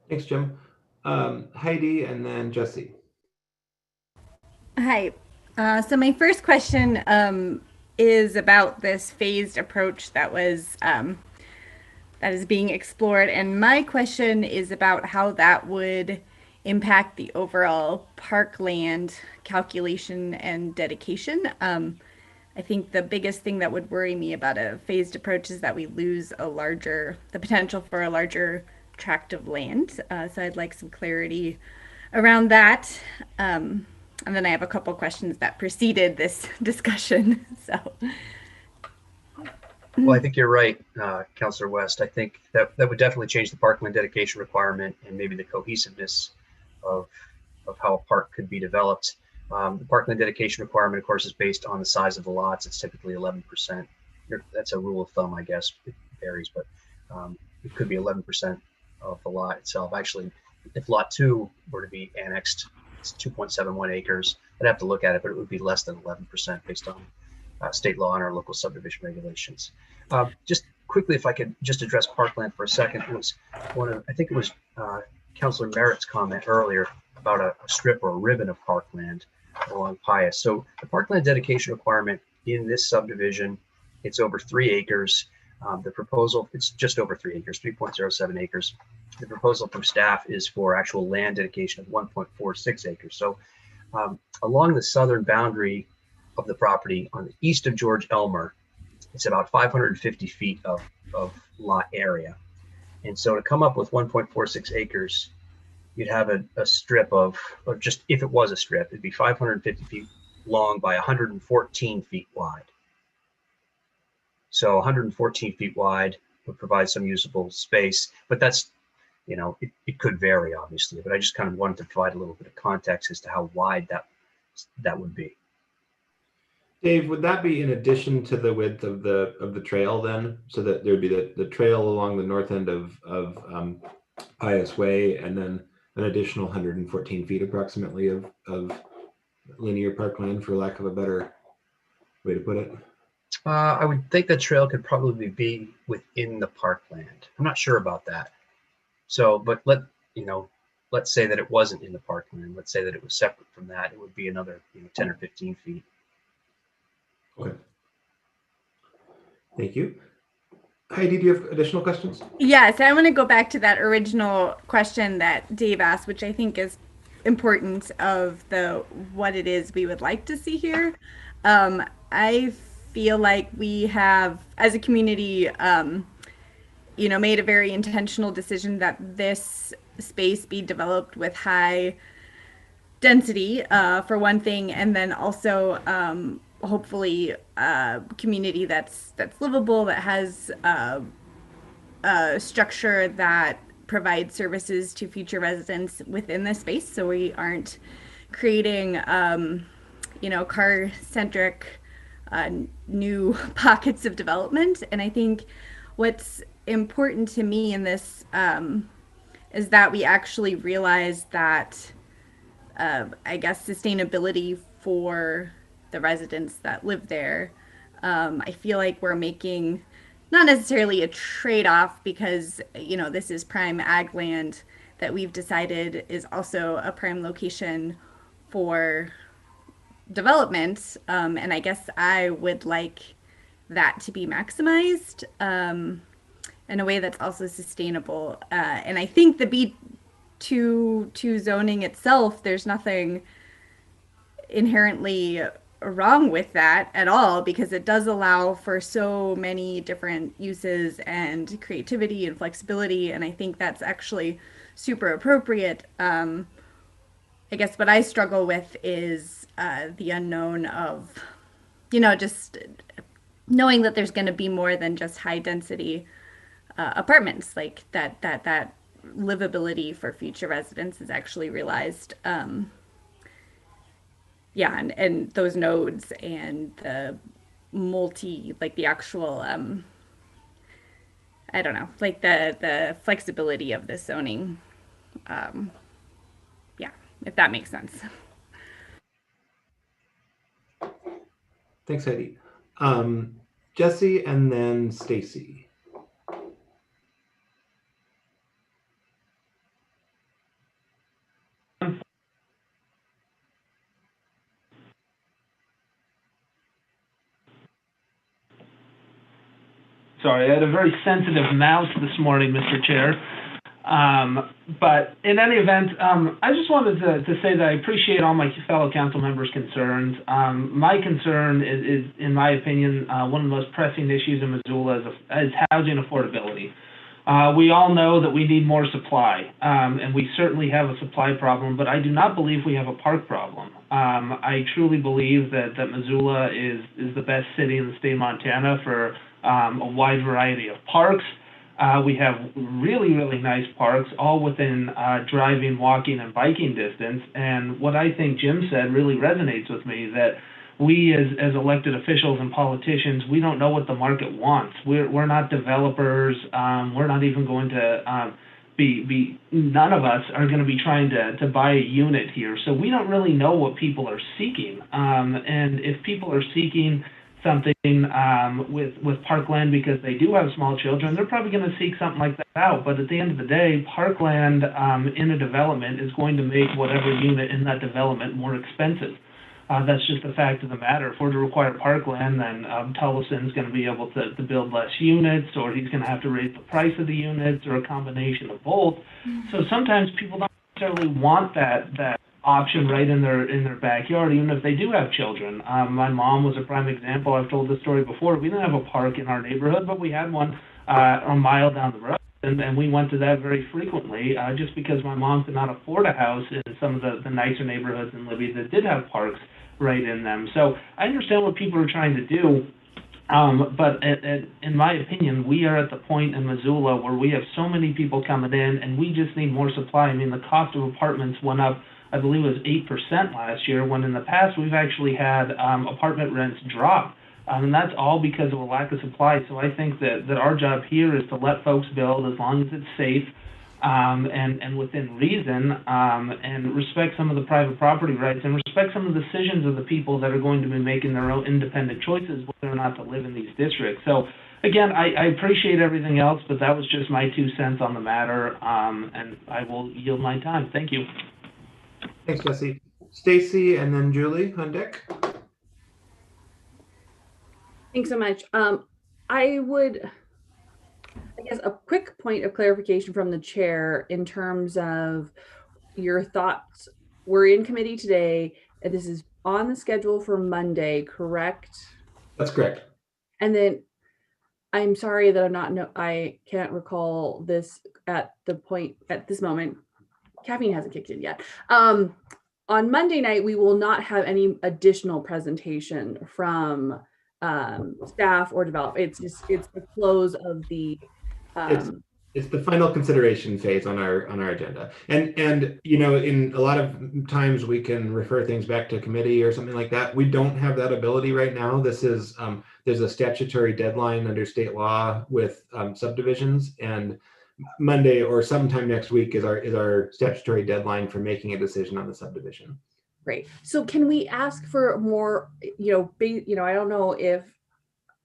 Thanks, Jim. Heidi and then Jesse. Hi. So my first question is about this phased approach that is being explored, and my question is about how that would impact the overall parkland calculation and dedication. I think the biggest thing that would worry me about a phased approach is that we lose the potential for a larger tract of land. So I'd like some clarity around that. And then I have a couple questions that preceded this discussion. Well, I think you're right, Councillor West. I think that would definitely change the parkland dedication requirement and maybe the cohesiveness of how a park could be developed. The parkland dedication requirement, of course, is based on the size of the lots. It's typically 11%. That's a rule of thumb, I guess. It varies, but it could be 11% of the lot itself. Actually, if lot 2 were to be annexed, it's 2.71 acres. I'd have to look at it, but it would be less than 11% based on state law and our local subdivision regulations. Just quickly, if I could just address parkland for a second. It was I think it was Councillor Merritt's comment earlier about a strip or a ribbon of parkland along Pius. So the parkland dedication requirement in this subdivision, it's over 3 acres. The proposal, it's just over 3 acres, 3.07 acres. The proposal from staff is for actual land dedication of 1.46 acres. So along the southern boundary of the property on the east of George Elmer, it's about 550 feet of lot area. And so to come up with 1.46 acres, you'd have a strip of just, if it was a strip, it'd be 550 feet long by 114 feet wide. So 114 feet wide would provide some usable space, but that's, it could vary obviously, but I just kind of wanted to provide a little bit of context as to how wide that would be. Dave, would that be in addition to the width of the trail then? So that there would be the trail along the north end of Pius Way, and then an additional 114 feet approximately of linear parkland, for lack of a better way to put it? I would think the trail could probably be within the parkland. I'm not sure about that. So, but let's say that it wasn't in the parkland. Let's say that it was separate from that. It would be another 10 or 15 feet. Okay. Thank you. Heidi, do you have additional questions? Yes, I want to go back to that original question that Dave asked, which I think is important of what it is we would like to see here. I feel like we have, as a community, made a very intentional decision that this space be developed with high density, for one thing, and then also hopefully a community that's livable, that has a structure that provides services to future residents within this space, so we aren't creating car-centric new pockets of development. And I think what's important to me in this is that we actually realize that sustainability for the residents that live there. I feel like we're making not necessarily a trade-off, because this is prime ag land that we've decided is also a prime location for development, and I guess I would like that to be maximized. in a way that's also sustainable. And I think the B2 zoning itself, there's nothing inherently wrong with that at all, because it does allow for so many different uses and creativity and flexibility. And I think that's actually super appropriate. I guess what I struggle with is the unknown of, just knowing that there's going to be more than just high density apartments, like that livability for future residents is actually realized. And those nodes and the the actual, I don't know, like the flexibility of the zoning. If that makes sense. Thanks, Heidi. Jesse and then Stacy. Sorry, I had a very sensitive mouse this morning, Mr. Chair. But in any event, I just wanted to say that I appreciate all my fellow council members' concerns. My concern is, in my opinion, one of the most pressing issues in Missoula is housing affordability. We all know that we need more supply, and we certainly have a supply problem, but I do not believe we have a park problem. I truly believe that Missoula is the best city in the state of Montana for a wide variety of parks. We have really, really nice parks, all within driving, walking, and biking distance. And what I think Jim said really resonates with me, that we as elected officials and politicians, we don't know what the market wants. We're not developers. We're not even going to none of us are going to be trying to buy a unit here. So we don't really know what people are seeking. And if people are seeking something with parkland because they do have small children, they're probably going to seek something like that out. But at the end of the day, parkland in a development is going to make whatever unit in that development more expensive. That's just the fact of the matter. If we're to require parkland, then Tullison's going to be able to build less units, or he's going to have to raise the price of the units, or a combination of both. So sometimes people don't necessarily want that option right in their backyard, even if they do have children. My mom was a prime example. I've told this story before. We didn't have a park in our neighborhood, but we had one a mile down the road. And we went to that very frequently just because my mom could not afford a house in some of the nicer neighborhoods in Libby that did have parks right in them. So I understand what people are trying to do. But in my opinion, we are at the point in Missoula where we have so many people coming in, and we just need more supply. I mean, the cost of apartments went up, I believe it was 8% last year, when in the past we've actually had apartment rents drop. And that's all because of a lack of supply. So I think that our job here is to let folks build as long as it's safe and within reason, and respect some of the private property rights, and respect some of the decisions of the people that are going to be making their own independent choices whether or not to live in these districts. So again, I appreciate everything else, but that was just my 2 cents on the matter, and I will yield my time. Thank you. Thanks, Jesse. Stacy and then Julie on deck. Thanks so much. I guess a quick point of clarification from the chair in terms of your thoughts. We're in committee today, and this is on the schedule for Monday, correct? That's correct. And then I'm sorry that I can't recall this at this moment. Caffeine hasn't kicked in yet. On Monday night, we will not have any additional presentation from staff or develop. It's the close of the it's the final consideration phase on our agenda. And in a lot of times we can refer things back to committee or something like that. We don't have that ability right now. This is there's a statutory deadline under state law with subdivisions, and Monday or sometime next week is our statutory deadline for making a decision on the subdivision. Great. So can we ask for more, I don't know if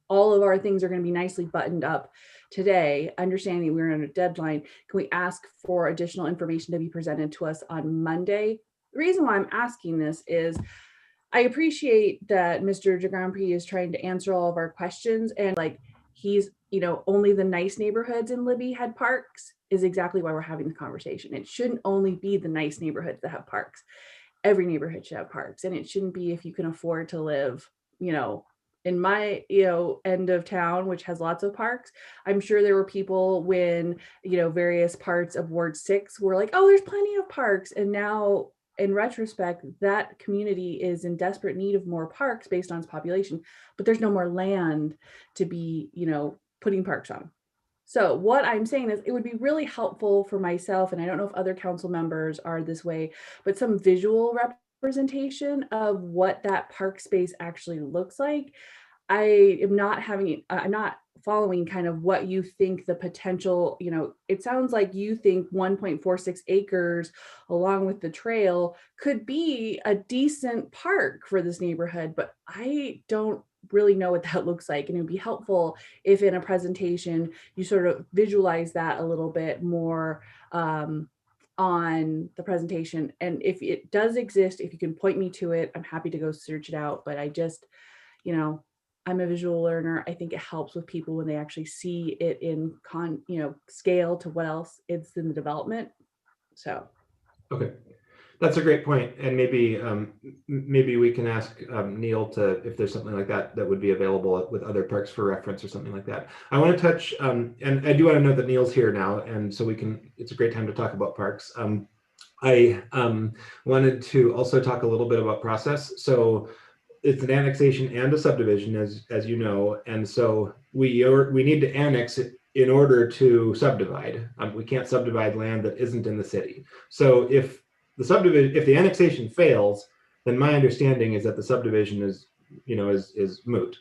all of our things are going to be nicely buttoned up today, understanding we're on a deadline. Can we ask for additional information to be presented to us on Monday? The reason why I'm asking this is I appreciate that Mr. DeGrandpré is trying to answer all of our questions, and only the nice neighborhoods in Libby had parks is exactly why we're having the conversation. It shouldn't only be the nice neighborhoods that have parks. Every neighborhood should have parks, and it shouldn't be if you can afford to live, in my, end of town, which has lots of parks. I'm sure there were people when, various parts of Ward 6 were like, oh, there's plenty of parks. And now in retrospect, that community is in desperate need of more parks based on its population, but there's no more land to be, putting parks on. So what I'm saying is it would be really helpful for myself, and I don't know if other council members are this way, but some visual representation of what that park space actually looks like. I'm not following kind of what you think the potential, it sounds like you think 1.46 acres along with the trail could be a decent park for this neighborhood, but I don't really know what that looks like. And it would be helpful if in a presentation you sort of visualize that a little bit more on the presentation. And if it does exist, if you can point me to it, I'm happy to go search it out. But I just, I'm a visual learner. I think it helps with people when they actually see it in scale to what else it's in the development. So. Okay. That's a great point. And maybe we can ask Neil if there's something like that would be available with other parks for reference or something like that. I want to touch, and I do want to know that Neil's here now, and so it's a great time to talk about parks. I wanted to also talk a little bit about process. So it's an annexation and a subdivision, as you know, and so we need to annex it in order to subdivide. We can't subdivide land that isn't in the city. So if the annexation fails, then my understanding is that the subdivision is moot.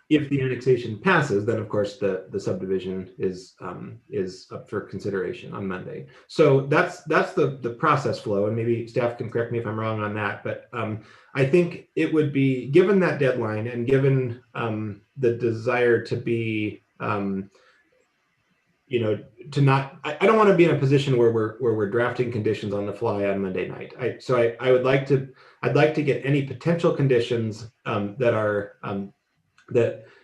If the annexation passes, then of course the subdivision is up for consideration on Monday. So that's the process flow, and maybe staff can correct me if I'm wrong on that. But I think it would be, given that deadline and given the desire to be to not, I don't want to be in a position where we're drafting conditions on the fly on Monday night. I'd like to get any potential conditions that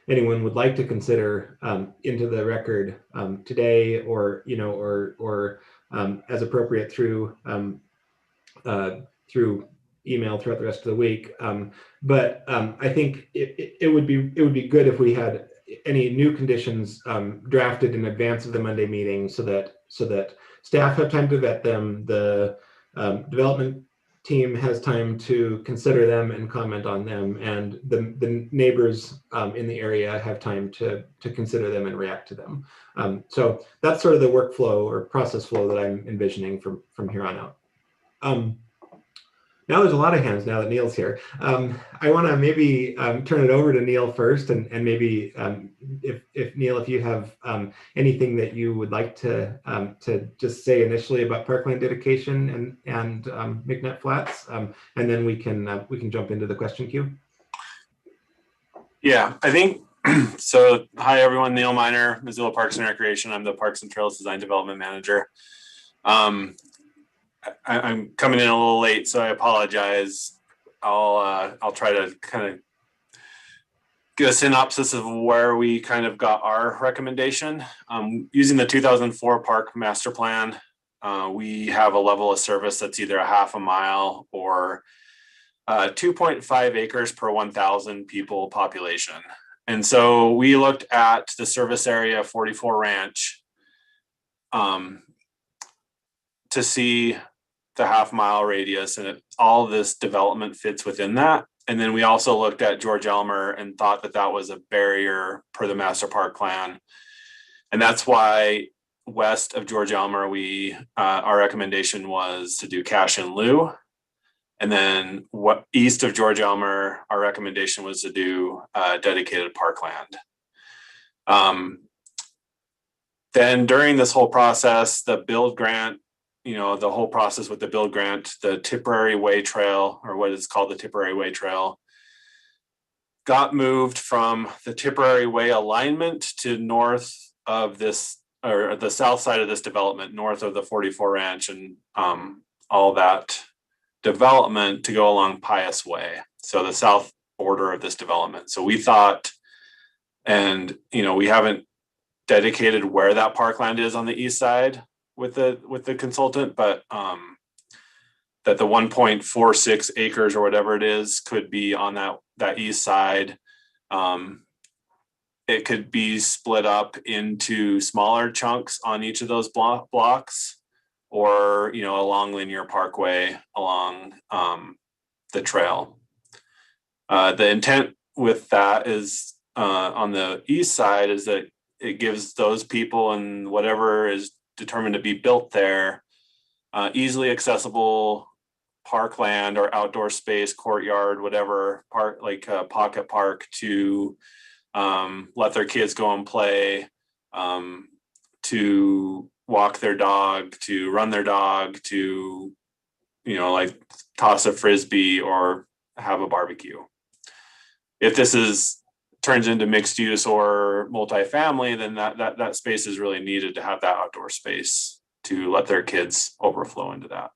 anyone would like to consider into the record today, or as appropriate through email throughout the rest of the week. But I think it would be good if we had any new conditions drafted in advance of the Monday meeting, so that staff have time to vet them, the development team has time to consider them and comment on them, and the neighbors in the area have time to consider them and react to them. So that's sort of the workflow or process flow that I'm envisioning from here on out. Now there's a lot of hands now that Neil's here. I want to maybe turn it over to Neil first, and maybe if Neil, if you have anything that you would like to just say initially about parkland dedication and McNutt Flats, and then we can jump into the question queue. Yeah, I think so. Hi everyone, Neil Miner, Missoula Parks and Recreation. I'm the Parks and Trails Design Development Manager. I'm coming in a little late, so I apologize. I'll try to kind of give a synopsis of where we kind of got our recommendation. Using the 2004 Park Master Plan, we have a level of service that's either a half a mile or 2.5 acres per 1,000 people population. And so we looked at the service area 44 Ranch to see the half mile radius, and all this development fits within that. And then we also looked at George Elmer and thought that was a barrier per the master park plan. And that's why west of George Elmer, our recommendation was to do cash in lieu. And then east of George Elmer, our recommendation was to do dedicated parkland. Then during this whole process, the build grant, the whole process with the build grant, the Tipperary Way Trail, or what is called the Tipperary Way Trail, got moved from the Tipperary Way alignment to north of this, or the south side of this development, north of the 44 Ranch and all that development, to go along Pius Way. So the south border of this development. So we thought And, we haven't dedicated where that parkland is on the east side with the consultant, but that the 1.46 acres or whatever it is could be on that east side. It could be split up into smaller chunks on each of those blocks, or along Linear Parkway along the trail. The intent with that is on the east side is that it gives those people and whatever is determined to be built there easily accessible parkland or outdoor space, courtyard, whatever, park, like a pocket park to let their kids go and play, to walk their dog, to run their dog, to, like toss a Frisbee or have a barbecue. If this turns into mixed use or multifamily, then that space is really needed to have that outdoor space to let their kids overflow into that.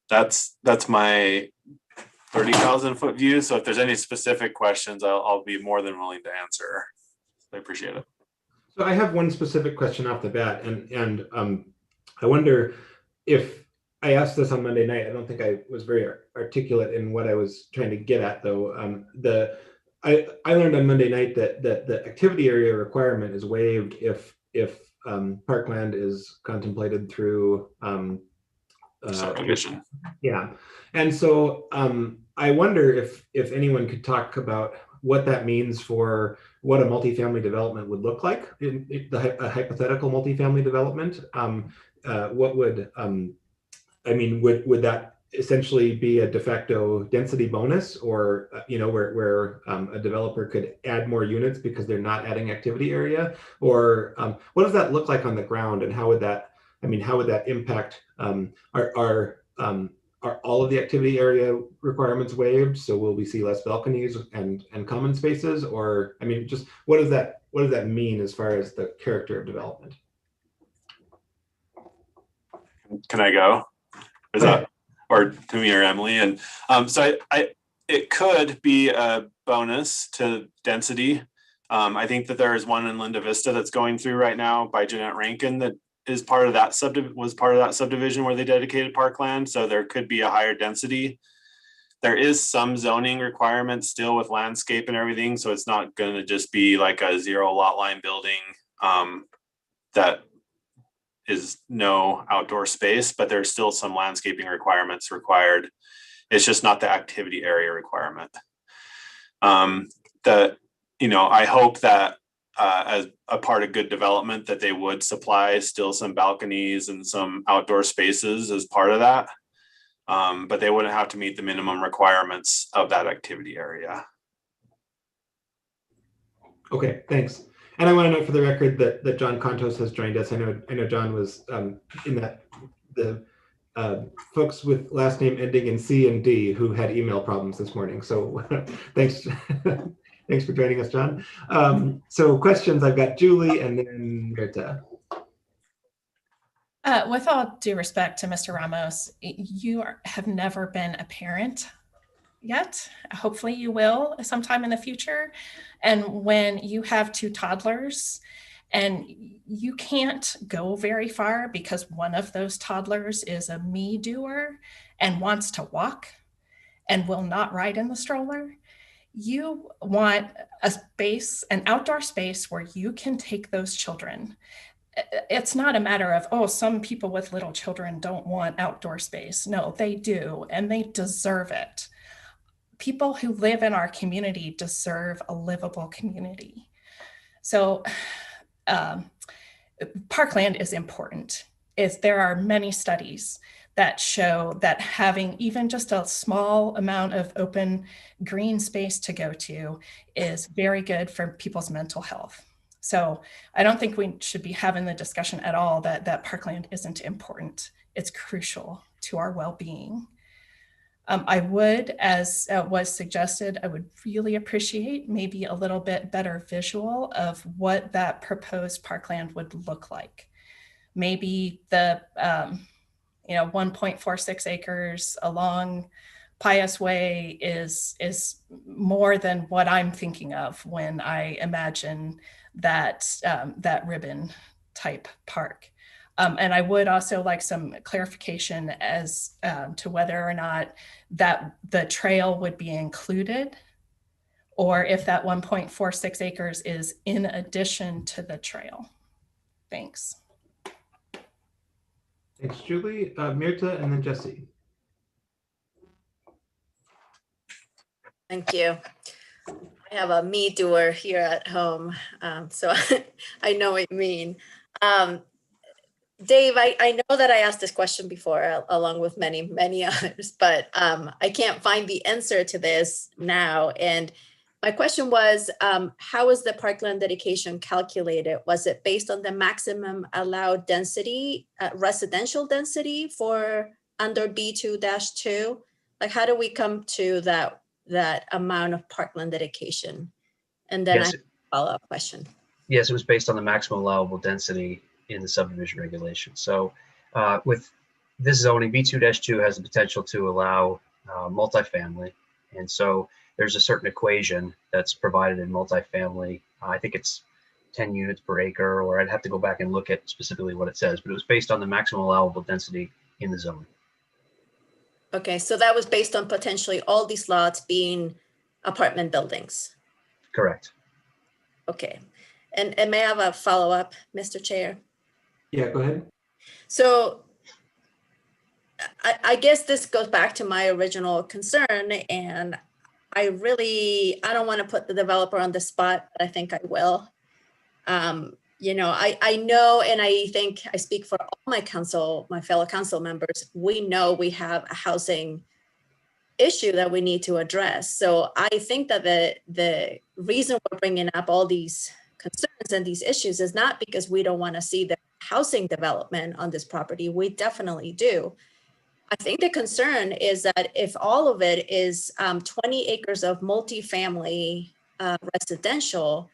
That's my 30,000 foot view. So if there's any specific questions, I'll be more than willing to answer. I appreciate it. So I have one specific question off the bat, and I wonder if I asked this on Monday night. I don't think I was very articulate in what I was trying to get at, though. I learned on Monday night that the activity area requirement is waived if parkland is contemplated through subdivision. Yeah, and so I wonder if anyone could talk about what that means for what a multifamily development would look like, a hypothetical multifamily development. What would would that essentially be a de facto density bonus, or where a developer could add more units because they're not adding activity area, or what does that look like on the ground, and how would that impact are all of the activity area requirements waived? So will we see less balconies and common spaces, or just what does that mean as far as the character of development? Can I go? Is that, or to me or Emily? And so it could be a bonus to density. I think that there is one in Linda Vista that's going through right now by Jeanette Rankin that is part of that subdivision where they dedicated parkland. So there could be a higher density. There is some zoning requirements still with landscape and everything. So it's not going to just be like a 0 lot line building that is no outdoor space, but there's still some landscaping requirements required. It's just not the activity area requirement. I hope that as a part of good development that they would supply still some balconies and some outdoor spaces as part of that. But they wouldn't have to meet the minimum requirements of that activity area. Okay, thanks. And I want to note for the record that John Contos has joined us. I know John was in that the folks with last name ending in C and D who had email problems this morning. So thanks. Thanks for joining us, John. So questions, I've got Julie and then Mirta. With all due respect to Mr. Ramos, you have never been a parent yet. Hopefully you will sometime in the future. And when you have 2 toddlers and you can't go very far because one of those toddlers is a me doer and wants to walk and will not ride in the stroller, you want a space, an outdoor space where you can take those children. It's not a matter of, oh, some people with little children don't want outdoor space. No, they do, and they deserve it. People who live in our community deserve a livable community. So parkland is important. There are many studies that show that having even just a small amount of open green space to go to is very good for people's mental health. So I don't think we should be having the discussion at all that parkland isn't important. It's crucial to our well-being. I would, as was suggested, I would really appreciate maybe a little bit better visual of what that proposed parkland would look like. Maybe the 1.46 acres along Pius Way is more than what I'm thinking of when I imagine that that ribbon type park. And I would also like some clarification as to whether or not that the trail would be included, or if that 1.46 acres is in addition to the trail. Thanks. Thanks, Julie. Mirta and then Jesse. Thank you. I have a me doer here at home, so I know what you mean. Dave, I know that I asked this question before, along with many others, but I can't find the answer to this now. And my question was, how was the parkland dedication calculated? Was it based on the maximum allowed density, residential density for under B2-2? Like, how do we come to that amount of parkland dedication? And then Yes. I have a follow-up question. Yes, it was based on the maximum allowable density in the subdivision regulation. So with this zoning, B2-2 has the potential to allow multifamily. And so there's a certain equation that's provided in multifamily. I think it's 10 units per acre, or I'd have to go back and look at specifically what it says, but it was based on the maximum allowable density in the zone. Okay, so that was based on potentially all these lots being apartment buildings. Correct. Okay, and may I have a follow-up, Mr. Chair? Yeah, go ahead. So I guess this goes back to my original concern, and I don't want to put the developer on the spot, but I think I will. You know, I know, and I think I speak for all my fellow council members, we know we have a housing issue that we need to address. So I think that the reason we're bringing up all these concerns and these issues is not because we don't want to see the housing development on this property. We definitely do. I think the concern is that if all of it is 20 acres of multifamily residential,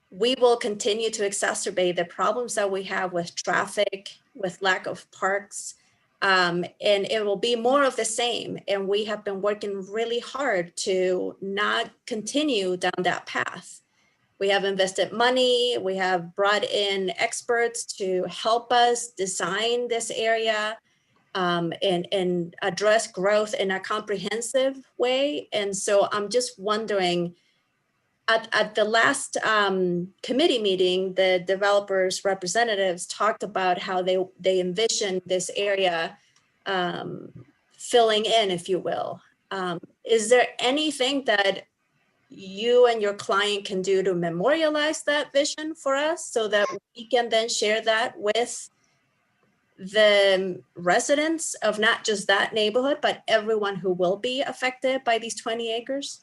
we will continue to exacerbate the problems that we have with traffic, with lack of parks, and it will be more of the same. And we have been working really hard to not continue down that path. We have invested money, we have brought in experts to help us design this area and address growth in a comprehensive way. And so I'm just wondering, at the last committee meeting, the developers' representatives talked about how they envision this area filling in, if you will. Is there anything that you and your client can do to memorialize that vision for us so that we can then share that with the residents of not just that neighborhood, but everyone who will be affected by these 20 acres?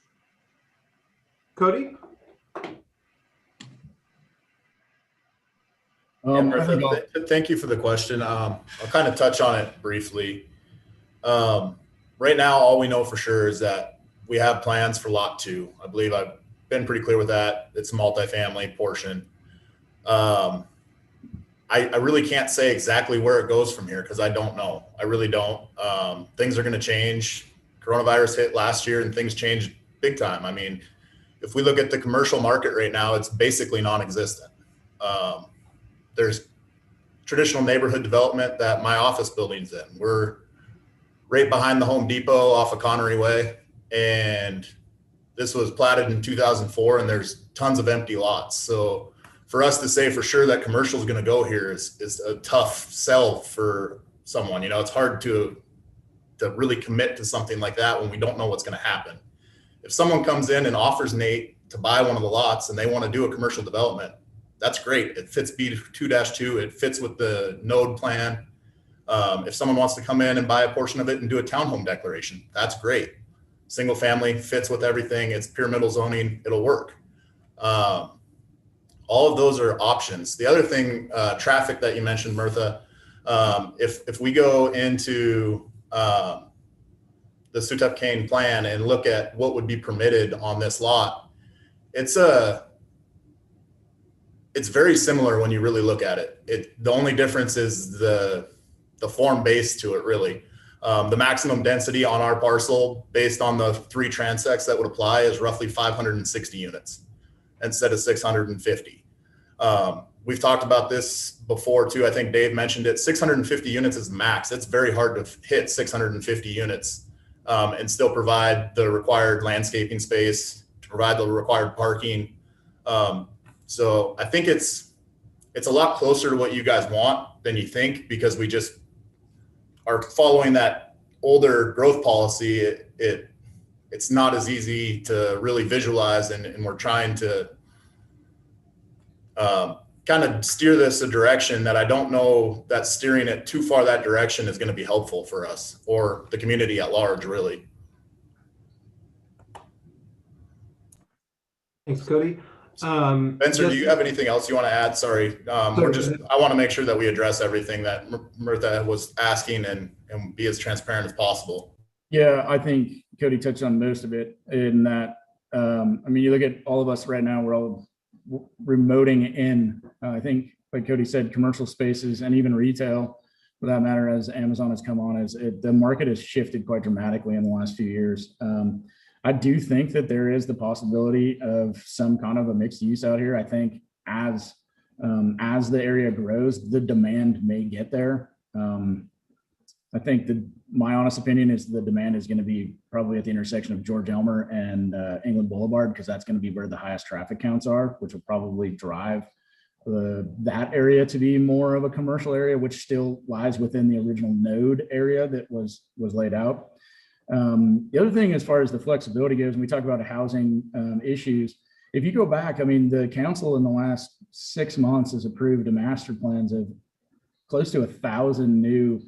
Cody? Thank you for the question. I'll kind of touch on it briefly. Right now, all we know for sure is that we have plans for lot 2. I believe I've been pretty clear with that. It's a multifamily portion. I really can't say exactly where it goes from here because I don't know. I really don't. Things are going to change. Coronavirus hit last year and things changed big time. I mean, if we look at the commercial market right now, it's basically non-existent. There's traditional neighborhood development that my office building's in. We're right behind the Home Depot off of Connery Way. And this was platted in 2004 and there's tons of empty lots. So for us to say for sure that commercial is going to go here is a tough sell for someone. You know, it's hard to really commit to something like that when we don't know what's going to happen. If someone comes in and offers Nate to buy one of the lots and they want to do a commercial development, that's great. It fits B2-2. It fits with the node plan. If someone wants to come in and buy a portion of it and do a townhome declaration, that's great. Single family fits with everything. It's pyramidal zoning. It'll work. All of those are options. The other thing, traffic that you mentioned, Mirtha, if we go into the Sutup Kane plan and look at what would be permitted on this lot, it's very similar when you really look at it. The only difference is the form base to it, really. The maximum density on our parcel, based on the 3 transects that would apply, is roughly 560 units instead of 650. We've talked about this before too. I think Dave mentioned it. 650 units is the max. It's very hard to hit 650 units and still provide the required landscaping space, to provide the required parking. So I think it's a lot closer to what you guys want than you think, because we just are following that older growth policy. It's not as easy to really visualize, and we're trying to kind of steer this a direction that I don't know that steering it too far that direction is going to be helpful for us or the community at large, really. Thanks, Cody. Spencer, do you have anything else you want to add? Sorry, I want to make sure that we address everything that Mirtha was asking and be as transparent as possible. Yeah, I think Cody touched on most of it in that, I mean, you look at all of us right now, we're all remoting in, I think, like Cody said, commercial spaces and even retail, for that matter, as Amazon has come on, the market has shifted quite dramatically in the last few years. I do think that there is the possibility of some kind of a mixed use out here. I think as the area grows, the demand may get there. I think my honest opinion is the demand is going to be probably at the intersection of George Elmer and England Boulevard, because that's going to be where the highest traffic counts are, which will probably drive that area to be more of a commercial area, which still lies within the original node area that was laid out. The other thing, as far as the flexibility goes, and we talk about housing issues, if you go back, I mean, the council in the last 6 months has approved a master plans of close to 1,000 new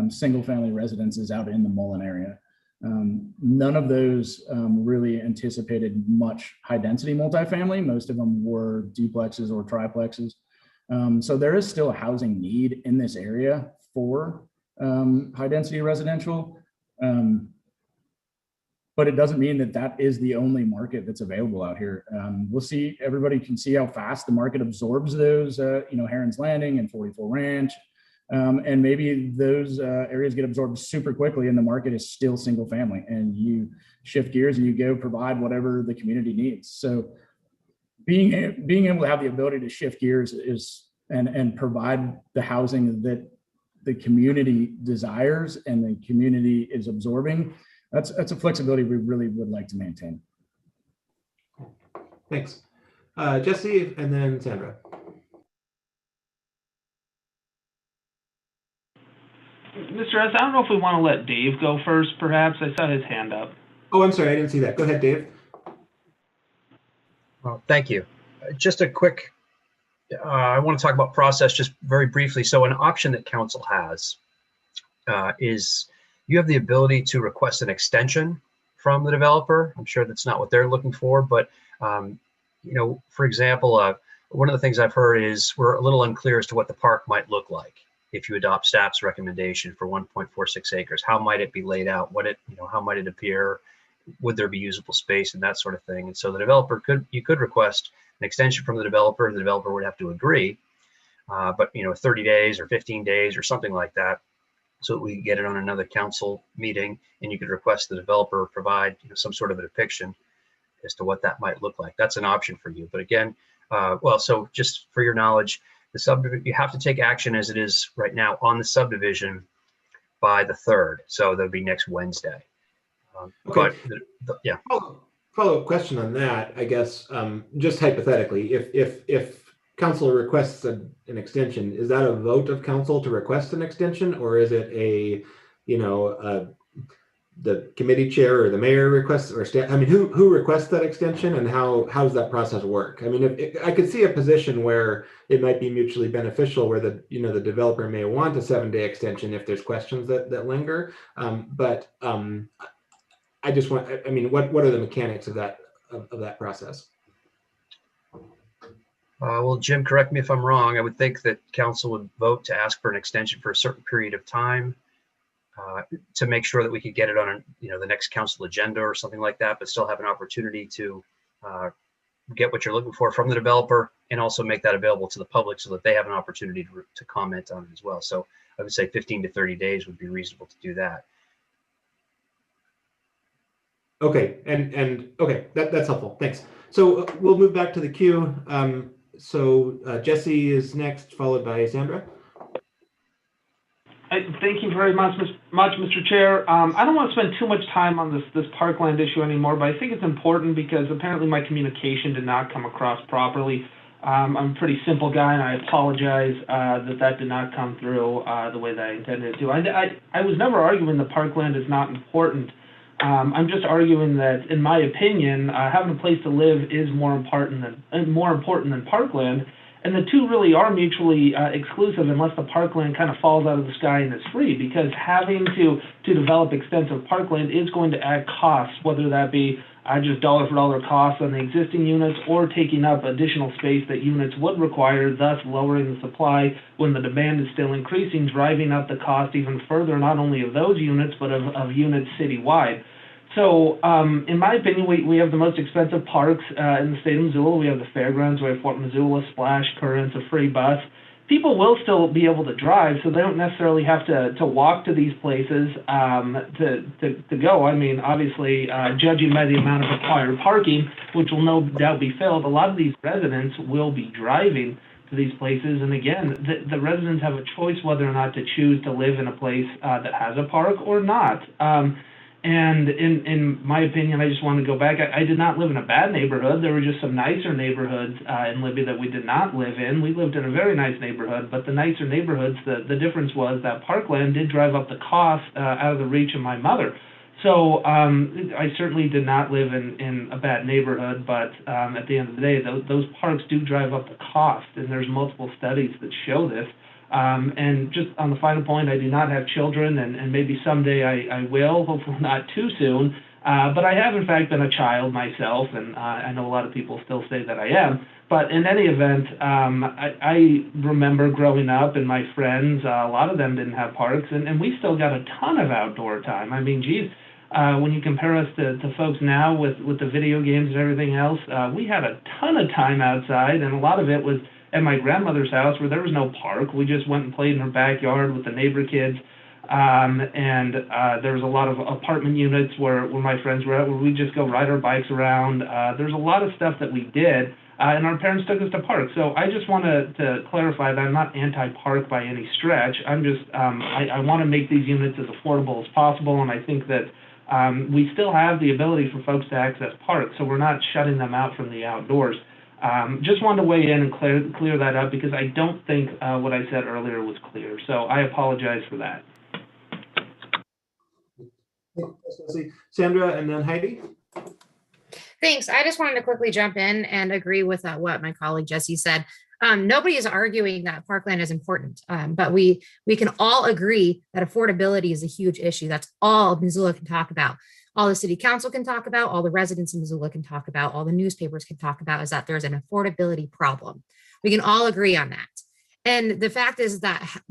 single family residences out in the Mullen area. None of those really anticipated much high density multifamily. Most of them were duplexes or triplexes. So there is still a housing need in this area for high density residential. But it doesn't mean that that is the only market that's available out here. We'll see, everybody can see how fast the market absorbs those, Heron's Landing and 44 Ranch. And maybe those areas get absorbed super quickly and the market is still single family, and you shift gears and you go provide whatever the community needs. So being able to have the ability to shift gears and provide the housing that the community desires and the community is absorbing, that's a flexibility we really would like to maintain. Thanks. Jesse and then Sandra. Mr. S., I don't know if we want to let Dave go first, perhaps. I saw his hand up. Oh, I'm sorry. I didn't see that. Go ahead, Dave. Well, thank you. Just a quick, I want to talk about process just very briefly. So an option that council has is you have the ability to request an extension from the developer. I'm sure that's not what they're looking for, but for example, one of the things I've heard is we're a little unclear as to what the park might look like if you adopt staff's recommendation for 1.46 acres. How might it be laid out? How might it appear? Would there be usable space and that sort of thing? And so the developer you could request an extension from the developer. The developer would have to agree, but 30 days or 15 days or something like that, so that we can get it on another council meeting, and you could request the developer provide some sort of a depiction as to what that might look like. That's an option for you. But again, so just for your knowledge, the subdivision, you have to take action as it is right now on the subdivision by the 3rd. So that'll be next Wednesday. Okay. But yeah. Follow-up question on that, I guess, just hypothetically, if council requests an extension, is that a vote of council to request an extension, or is it the committee chair or the mayor requests, or staff? I mean, who requests that extension, and how does that process work? I mean, I could see a position where it might be mutually beneficial, where the developer may want a 7-day extension if there's questions that linger. But I just want, I mean, what are the mechanics of that process? Well, Jim, correct me if I'm wrong. I would think that council would vote to ask for an extension for a certain period of time to make sure that we could get it on the next council agenda or something like that, but still have an opportunity to get what you're looking for from the developer, and also make that available to the public so that they have an opportunity to comment on it as well. So I would say 15 to 30 days would be reasonable to do that. Okay, and okay, that's helpful. Thanks. So we'll move back to the queue. Jesse is next, followed by Sandra. Thank you very much, Mr. Chair. I don't want to spend too much time on this parkland issue anymore, but I think it's important because apparently my communication did not come across properly. I'm a pretty simple guy, and I apologize that did not come through the way that I intended it to. I was never arguing that parkland is not important. I'm just arguing that, in my opinion, having a place to live is more important than parkland. And the two really are mutually exclusive unless the parkland kind of falls out of the sky and is free, because having to develop extensive parkland is going to add costs, whether that be just dollar for dollar costs on the existing units or taking up additional space that units would require, thus lowering the supply when the demand is still increasing, driving up the cost even further, not only of those units, but of units citywide. So, in my opinion, we have the most expensive parks in the state of Missoula. We have the fairgrounds, we have Fort Missoula, Splash, Currents, a free bus. People will still be able to drive, so they don't necessarily have to walk to these places to go. I mean, obviously, judging by the amount of required parking, which will no doubt be filled, a lot of these residents will be driving to these places. And again, the residents have a choice whether or not to choose to live in a place that has a park or not. And in my opinion, I just want to go back. I did not live in a bad neighborhood. There were just some nicer neighborhoods in Libby that we did not live in. We lived in a very nice neighborhood, but the nicer neighborhoods, the difference was that parkland did drive up the cost out of the reach of my mother. So I certainly did not live in a bad neighborhood, but at the end of the day, those parks do drive up the cost, and there's multiple studies that show this. And just on the final point, I do not have children, and maybe someday I will, hopefully not too soon. But I have, in fact, been a child myself, and I know a lot of people still say that I am. But in any event, I remember growing up, and my friends, a lot of them didn't have parks, and we still got a ton of outdoor time. I mean, geez, when you compare us to folks now with the video games and everything else, we had a ton of time outside, and a lot of it was at my grandmother's house where there was no park. We just went and played in her backyard with the neighbor kids. And there was a lot of apartment units where my friends were at, where we just go ride our bikes around. There's a lot of stuff that we did, and our parents took us to parks. So I just want to clarify that I'm not anti-park by any stretch. I'm just, I want to make these units as affordable as possible, and I think that we still have the ability for folks to access parks, so we're not shutting them out from the outdoors. Just wanted to weigh in and clear that up, because I don't think what I said earlier was clear. So I apologize for that. Sandra, and then Heidi. Thanks. I just wanted to quickly jump in and agree with what my colleague Jesse said. Nobody is arguing that parkland is important, but we can all agree that affordability is a huge issue. That's all Missoula can talk about. All the city council can talk about, all the residents in Missoula can talk about, all the newspapers can talk about, is that there's an affordability problem. We can all agree on that. And the fact is that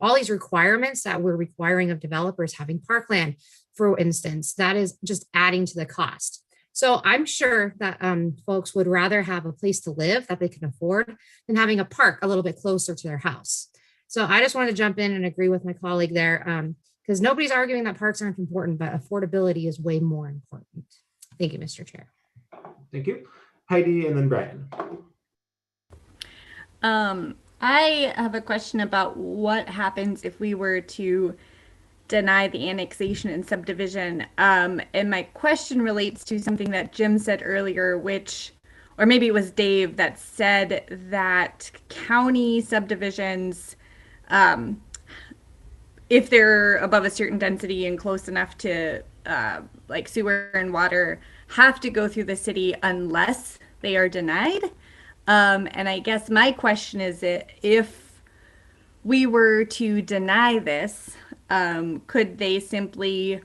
all these requirements that we're requiring of developers, having parkland, for instance, that is just adding to the cost. So I'm sure that folks would rather have a place to live that they can afford than having a park a little bit closer to their house. So I just wanted to jump in and agree with my colleague there, because nobody's arguing that parks aren't important, but affordability is way more important. Thank you, Mr. Chair. Thank you. Heidi, and then Brian. I have a question about what happens if we were to deny the annexation and subdivision. And my question relates to something that Jim said earlier, or maybe it was Dave, that said that county subdivisions, if they're above a certain density and close enough to like sewer and water, have to go through the city unless they are denied. And I guess my question is, if we were to deny this, could they simply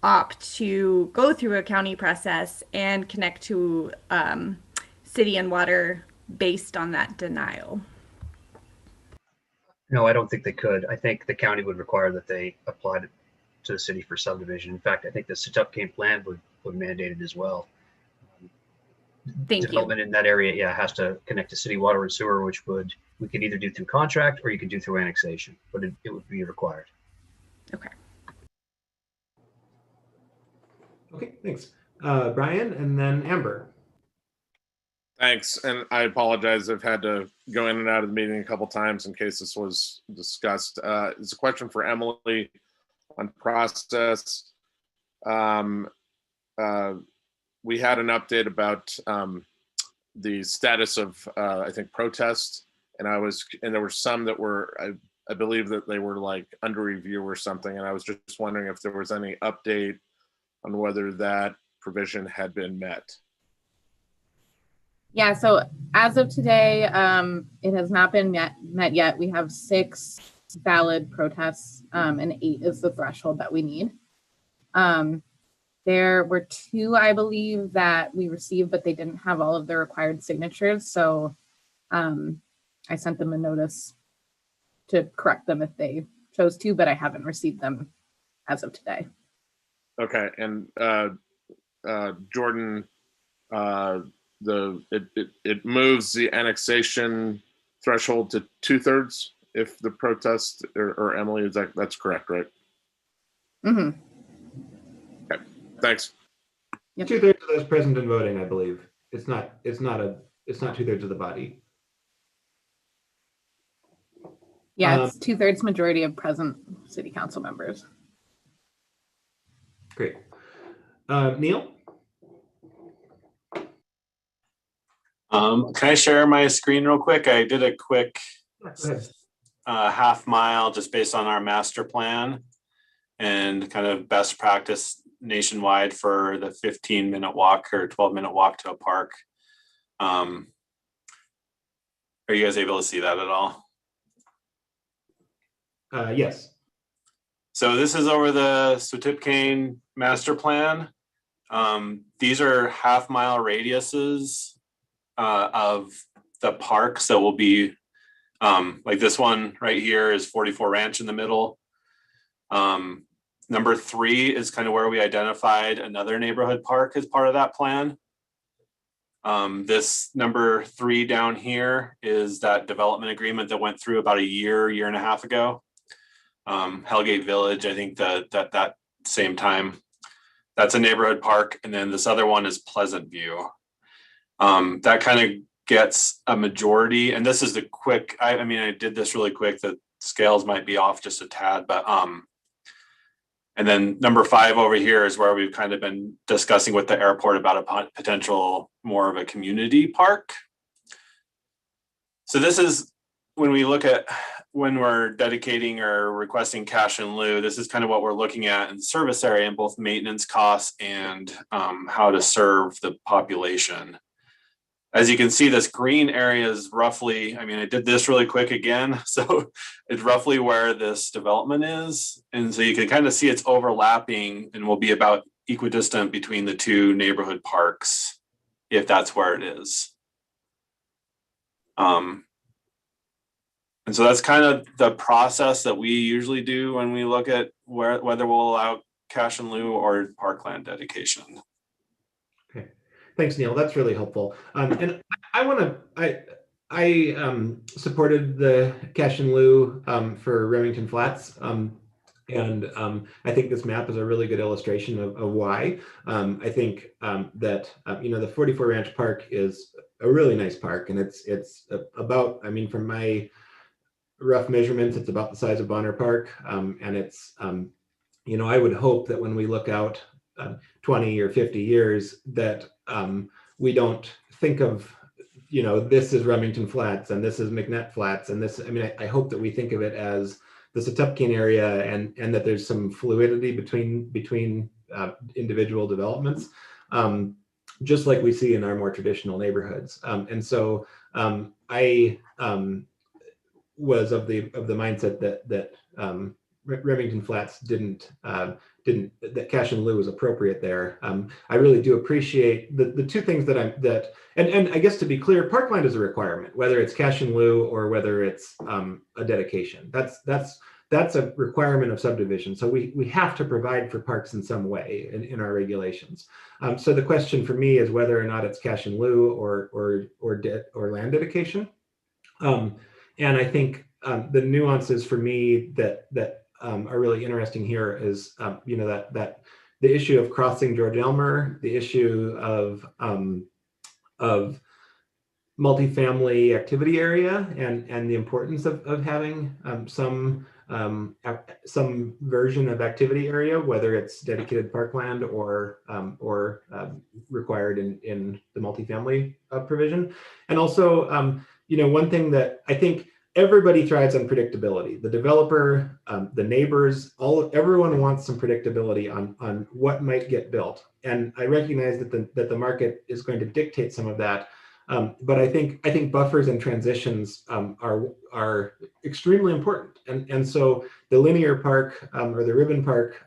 opt to go through a county process and connect to city and water based on that denial? No, I don't think they could. I think the county would require that they apply to the city for subdivision. In fact, I think the Setupcane plan would mandate it as well. Development in that area, has to connect to city water and sewer, which we could either do through contract or you could do through annexation, but it would be required. Okay. Okay, thanks. Brian, and then Amber. Thanks, and I apologize. I've had to go in and out of the meeting a couple times in case this was discussed. It's a question for Emily on process. We had an update about the status of I think protests, and there were some that were I believe that they were like under review or something, and I was just wondering if there was any update on whether that provision had been met. Yeah, so as of today, it has not been met yet. We have 6 valid protests, and 8 is the threshold that we need. There were 2, I believe, that we received, but they didn't have all of the required signatures. So I sent them a notice to correct them if they chose to, but I haven't received them as of today. Okay, and Jordan, it moves the annexation threshold to 2/3 if the protest, or Emily, that's correct, right? Mm-hmm. Okay, thanks. Yep. 2/3 of those present and voting, I believe. It's not 2/3 of the body. Yeah, it's 2/3 majority of present city council members. Great. Neil? Can I share my screen real quick? I did a quick Go ahead. half mile just based on our master plan and kind of best practice nationwide for the 15-minute walk or 12-minute walk to a park. Are you guys able to see that at all? Yes. So this is over the Swatipcane master plan. These are half-mile radiuses of the park. So we'll be like this one right here is 44 Ranch in the middle. Number 3 is kind of where we identified another neighborhood park as part of that plan. This number 3 down here is that development agreement that went through about a year and a half ago. Hellgate Village, I think that same time. That's a neighborhood park. And then this other one is Pleasant View. That kind of gets a majority, and this is the quick, I mean, I did this really quick, the scales might be off just a tad, but and then number 5 over here is where we've kind of been discussing with the airport about a potential more of a community park. So this is when we look at when we're dedicating or requesting cash in lieu, this is kind of what we're looking at in service area in both maintenance costs and how to serve the population. As you can see, this green area is roughly, I mean, I did this really quick again. So it's roughly where this development is. And so you can kind of see it's overlapping and will be about equidistant between the 2 neighborhood parks, if that's where it is. And so that's kind of the process that we usually do when we look at whether we'll allow cash in lieu or parkland dedication. Okay, thanks, Neil. That's really helpful. And I supported the cash in lieu for Remington Flats. And I think this map is a really good illustration of why. I think that, the 44 Ranch Park is a really nice park, and it's about, I mean, from my rough measurements, it's about the size of Bonner Park. And it's, I would hope that when we look out 20 or 50 years that we don't think of, this is Remington Flats and this is McNett Flats. And this, I mean, I hope that we think of it as the Swatipcane area and that there's some fluidity between individual developments, just like we see in our more traditional neighborhoods. And so I was of the mindset that Remington Flats didn't that cash in lieu was appropriate there. I really do appreciate the 2 things and I guess to be clear, parkland is a requirement, whether it's cash in lieu or whether it's a dedication. That's a requirement of subdivision. So we have to provide for parks in some way in our regulations. So the question for me is whether or not it's cash in lieu or land dedication. And I think the nuances for me that are really interesting here is, that the issue of crossing George Elmer, the issue of multifamily activity area, and the importance of having some version of activity area, whether it's dedicated parkland or required in the multifamily provision. And also, one thing that I think everybody thrives on predictability. The developer, the neighbors, everyone wants some predictability on what might get built. And I recognize that the market is going to dictate some of that. But I think buffers and transitions are extremely important. And so the linear park or the ribbon park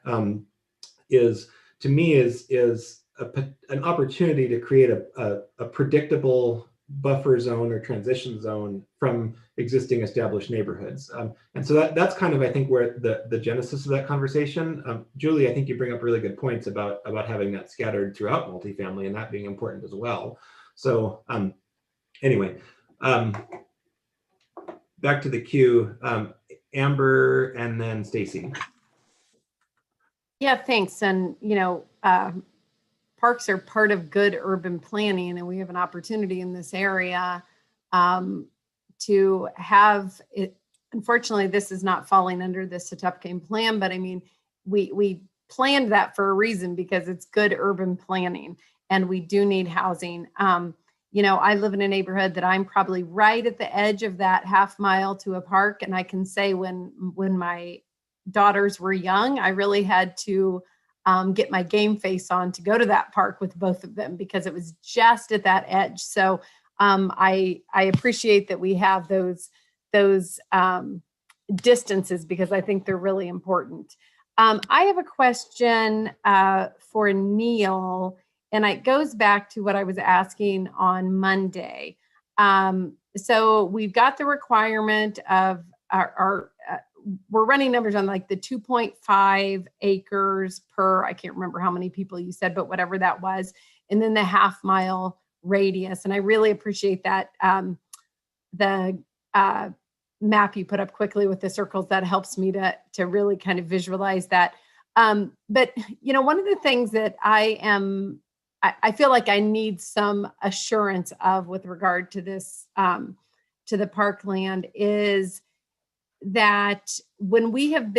is, to me, is an opportunity to create a predictable buffer zone or transition zone from existing established neighborhoods. And so that's kind of, I think, where the genesis of that conversation. Julie, I think you bring up really good points about having that scattered throughout multifamily and that being important as well. So anyway, back to the queue, Amber and then Stacy. Yeah, thanks. And, parks are part of good urban planning, and we have an opportunity in this area to have it. Unfortunately, this is not falling under the Setupcane plan, but I mean, we planned that for a reason, because it's good urban planning and we do need housing. I live in a neighborhood that I'm probably right at the edge of that half mile to a park. And I can say when my daughters were young, I really had to get my game face on to go to that park with both of them, because it was just at that edge. So I appreciate that we have those distances, because I think they're really important. I have a question for Neil, and it goes back to what I was asking on Monday. So we've got the requirement of our we're running numbers on like the 2.5 acres per, I can't remember how many people you said, but whatever that was. And then the half mile radius. And I really appreciate that. The map you put up quickly with the circles, that helps me to really kind of visualize that. But, one of the things that I feel like I need some assurance of with regard to this, to the parkland, is that when we have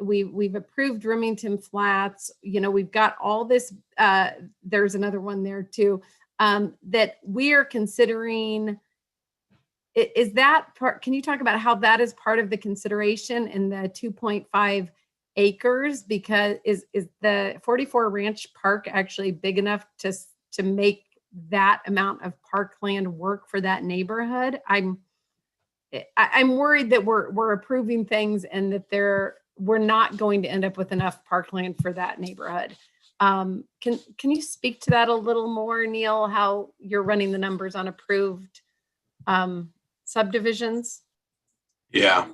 we've approved Remington Flats, we've got all this, there's another one there too, that we are considering. Is that part, can you talk about how that is part of the consideration in the 2.5 acres? Because is the 44 Ranch Park actually big enough to make that amount of parkland work for that neighborhood? I'm worried that we're approving things and that we're not going to end up with enough parkland for that neighborhood. Can you speak to that a little more, Neil, how you're running the numbers on approved subdivisions? Yeah.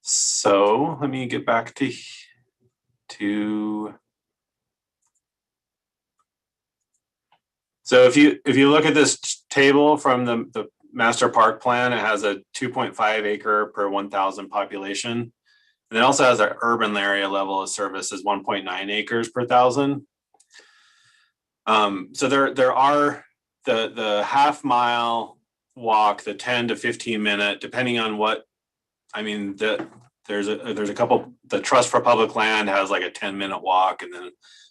So let me get back to so if you look at this table from the master park plan, it has a 2.5 acre per 1,000 population. And it also has an urban area level of service as 1.9 acres per 1,000. So there are the half mile walk, the 10 to 15 minute, depending on there's a couple. The Trust for Public Land has like a 10-minute walk, and then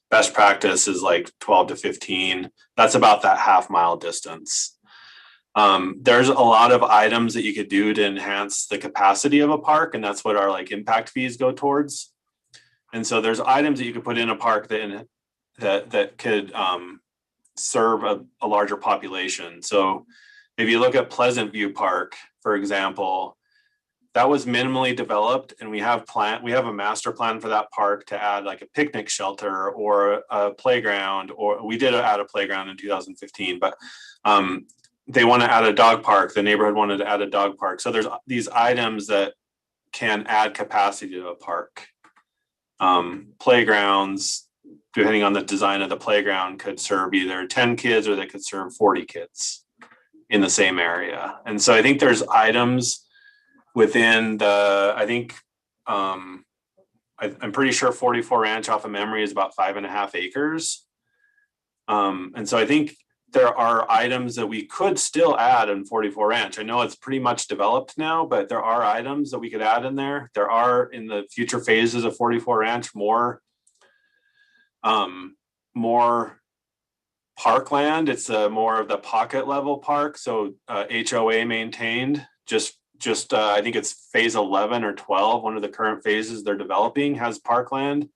best practice is like 12 to 15. That's about that half mile distance. There's a lot of items that you could do to enhance the capacity of a park, and that's what our impact fees go towards. And so there's items that you could put in a park that could serve a larger population. So if you look at Pleasant View Park, for example, that was minimally developed, and we have a master plan for that park to add like a picnic shelter or a playground, or we did add a playground in 2015, but they want to add a dog park. The neighborhood wanted to add a dog park. So there's these items that can add capacity to a park. Playgrounds, depending on the design of the playground, could serve either 10 kids or they could serve 40 kids in the same area. And so I think there's items within I'm pretty sure 44 Ranch off of memory is about 5.5 acres. And so I think there are items that we could still add in 44 Ranch. I know it's pretty much developed now, but there are items that we could add in there. There are in the future phases of 44 Ranch more parkland. It's more of the pocket level park. So HOA maintained, just I think it's phase 11 or 12. One of the current phases they're developing has parkland.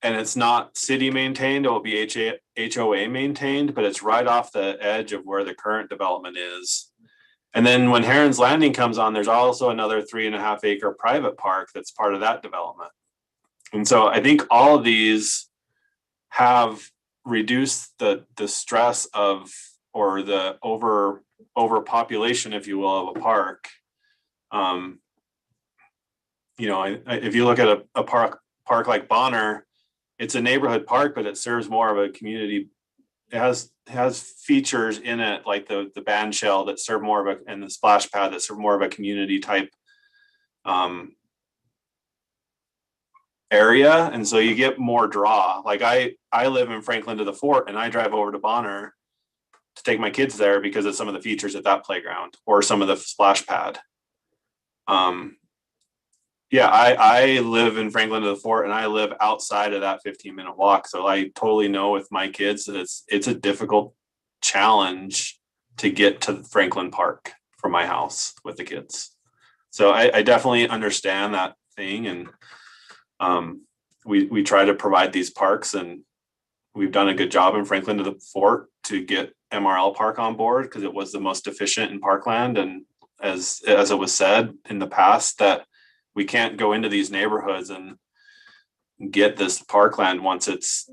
And it's not city maintained, it will be HOA maintained, but it's right off the edge of where the current development is. And then when Heron's Landing comes on, there's also another 3.5 acre private park that's part of that development. And so I think all of these have reduced the stress of, or the overpopulation, if you will, of a park. You know, if you look at a park like Bonner, it's a neighborhood park, but it serves more of a community. It has features in it like the band shell that serve more of a, and the splash pad that serve more of a community type area. And so you get more draw. Like I live in Franklin to the Fort, and I drive over to Bonner to take my kids there because of some of the features at that playground or some of the splash pad. Yeah, I live in Franklin to the Fort, and I live outside of that 15-minute walk. So I totally know with my kids that it's a difficult challenge to get to Franklin Park from my house with the kids. So I definitely understand that thing. And we try to provide these parks, and we've done a good job in Franklin to the Fort to get MRL Park on board because it was the most efficient in parkland. And as it was said in the past, that we can't go into these neighborhoods and get this parkland once it's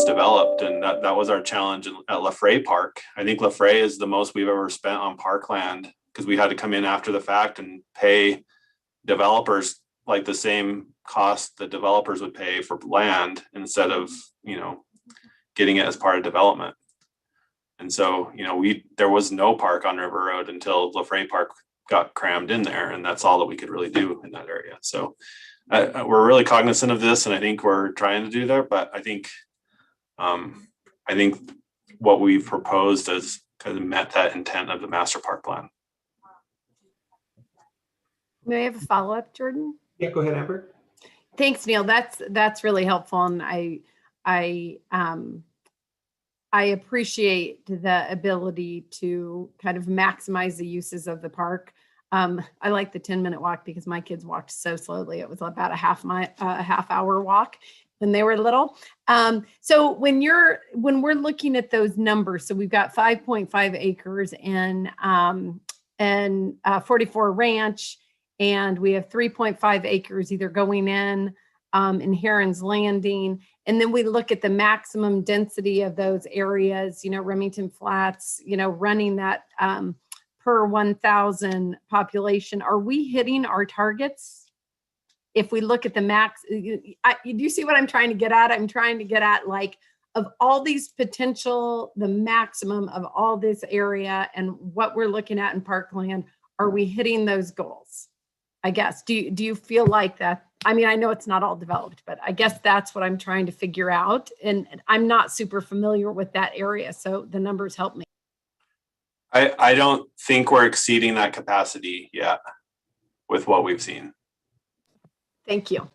developed. And that was our challenge at Lafray Park. I think Lafray is the most we've ever spent on parkland because we had to come in after the fact and pay developers like the same cost that developers would pay for land instead of, you know, getting it as part of development. And so, you know, there was no park on River Road until Lafray Park got crammed in there, and that's all that we could really do in that area. So we're really cognizant of this, and I think we're trying to do that. But I think what we've proposed has kind of met that intent of the master park plan. May I have a follow-up, Jordan? Yeah, go ahead, Amber. Thanks, Neil. That's really helpful, and I appreciate the ability to kind of maximize the uses of the park. I like the 10-minute walk because my kids walked so slowly. It was about a half hour walk when they were little. So when we're looking at those numbers, so we've got 5.5 acres and 44 Ranch, and we have 3.5 acres either going in Heron's Landing. And then we look at the maximum density of those areas, you know, Remington Flats, you know, running that per 1,000 population. Are we hitting our targets? If we look at the max, do you see what I'm trying to get at? I'm trying to get at, like, of all these potential, the maximum of all this area and what we're looking at in parkland, are we hitting those goals? I guess, do you feel like that? I mean, I know it's not all developed, but I guess that's what I'm trying to figure out. And I'm not super familiar with that area, so the numbers help me. I don't think we're exceeding that capacity yet with what we've seen. Thank you.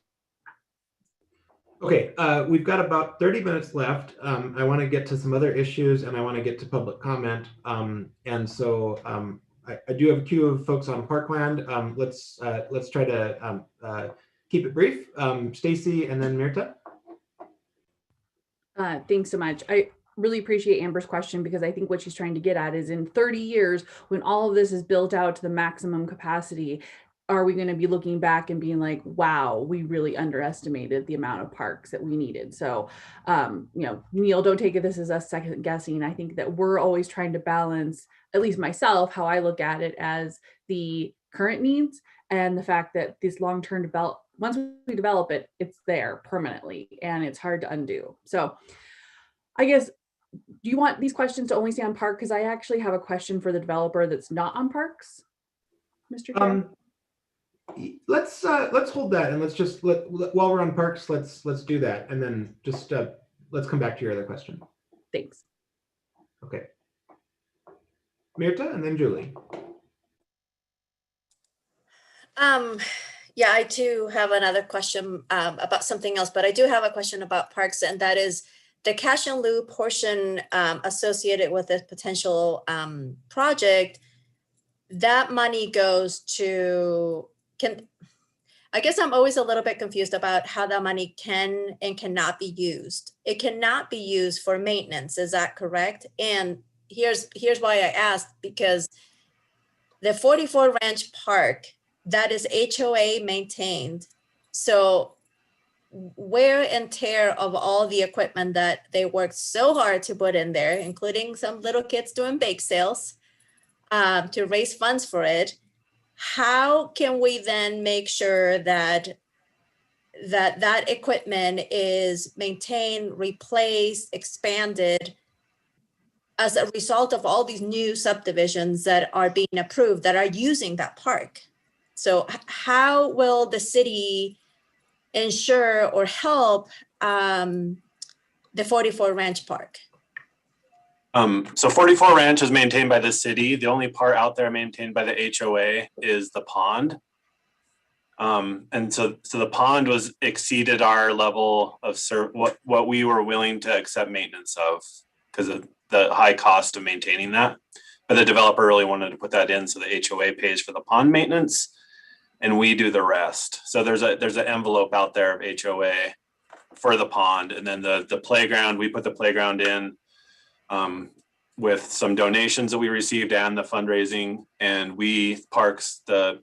Okay, we've got about 30 minutes left. I want to get to some other issues, and I want to get to public comment. And so I do have a queue of folks on parkland. Let's try to keep it brief. Stacy and then Mirta. Thanks so much. I really appreciate Amber's question, because I think what she's trying to get at is, in 30 years, when all of this is built out to the maximum capacity, are we going to be looking back and being like, wow, we really underestimated the amount of parks that we needed? So, you know, Neil, don't take this as us second guessing. I think that we're always trying to balance, at least myself, how I look at it, as the current needs and the fact that this long-term develop, once we develop it, it's there permanently and it's hard to undo. So I guess, do you want these questions to only stay on park? Because I actually have a question for the developer that's not on parks, Mr. Chair. Let's hold that and let's just while we're on parks, let's do that, and then just let's come back to your other question. Thanks. Okay. Mirta and then Julie. Yeah, I too have another question about something else, but I do have a question about parks, and that is the cash in lieu portion associated with this potential project. That money goes to, I guess I'm always a little bit confused about how that money can and cannot be used. It cannot be used for maintenance, is that correct? And here's why I asked, because the 44 Ranch Park, that is HOA maintained. So wear and tear of all the equipment that they worked so hard to put in there, including some little kids doing bake sales to raise funds for it. How can we then make sure that that equipment is maintained, replaced, expanded as a result of all these new subdivisions that are being approved that are using that park? So how will the city ensure or help the 44 Ranch Park? So 44 Ranch is maintained by the city. The only part out there maintained by the HOA is the pond. And so the pond was exceeded our level of what we were willing to accept maintenance of because of the high cost of maintaining that. But the developer really wanted to put that in, so the HOA pays for the pond maintenance and we do the rest. So there's an envelope out there of HOA for the pond, and then the playground, we put the playground in with some donations that we received and the fundraising, and parks, the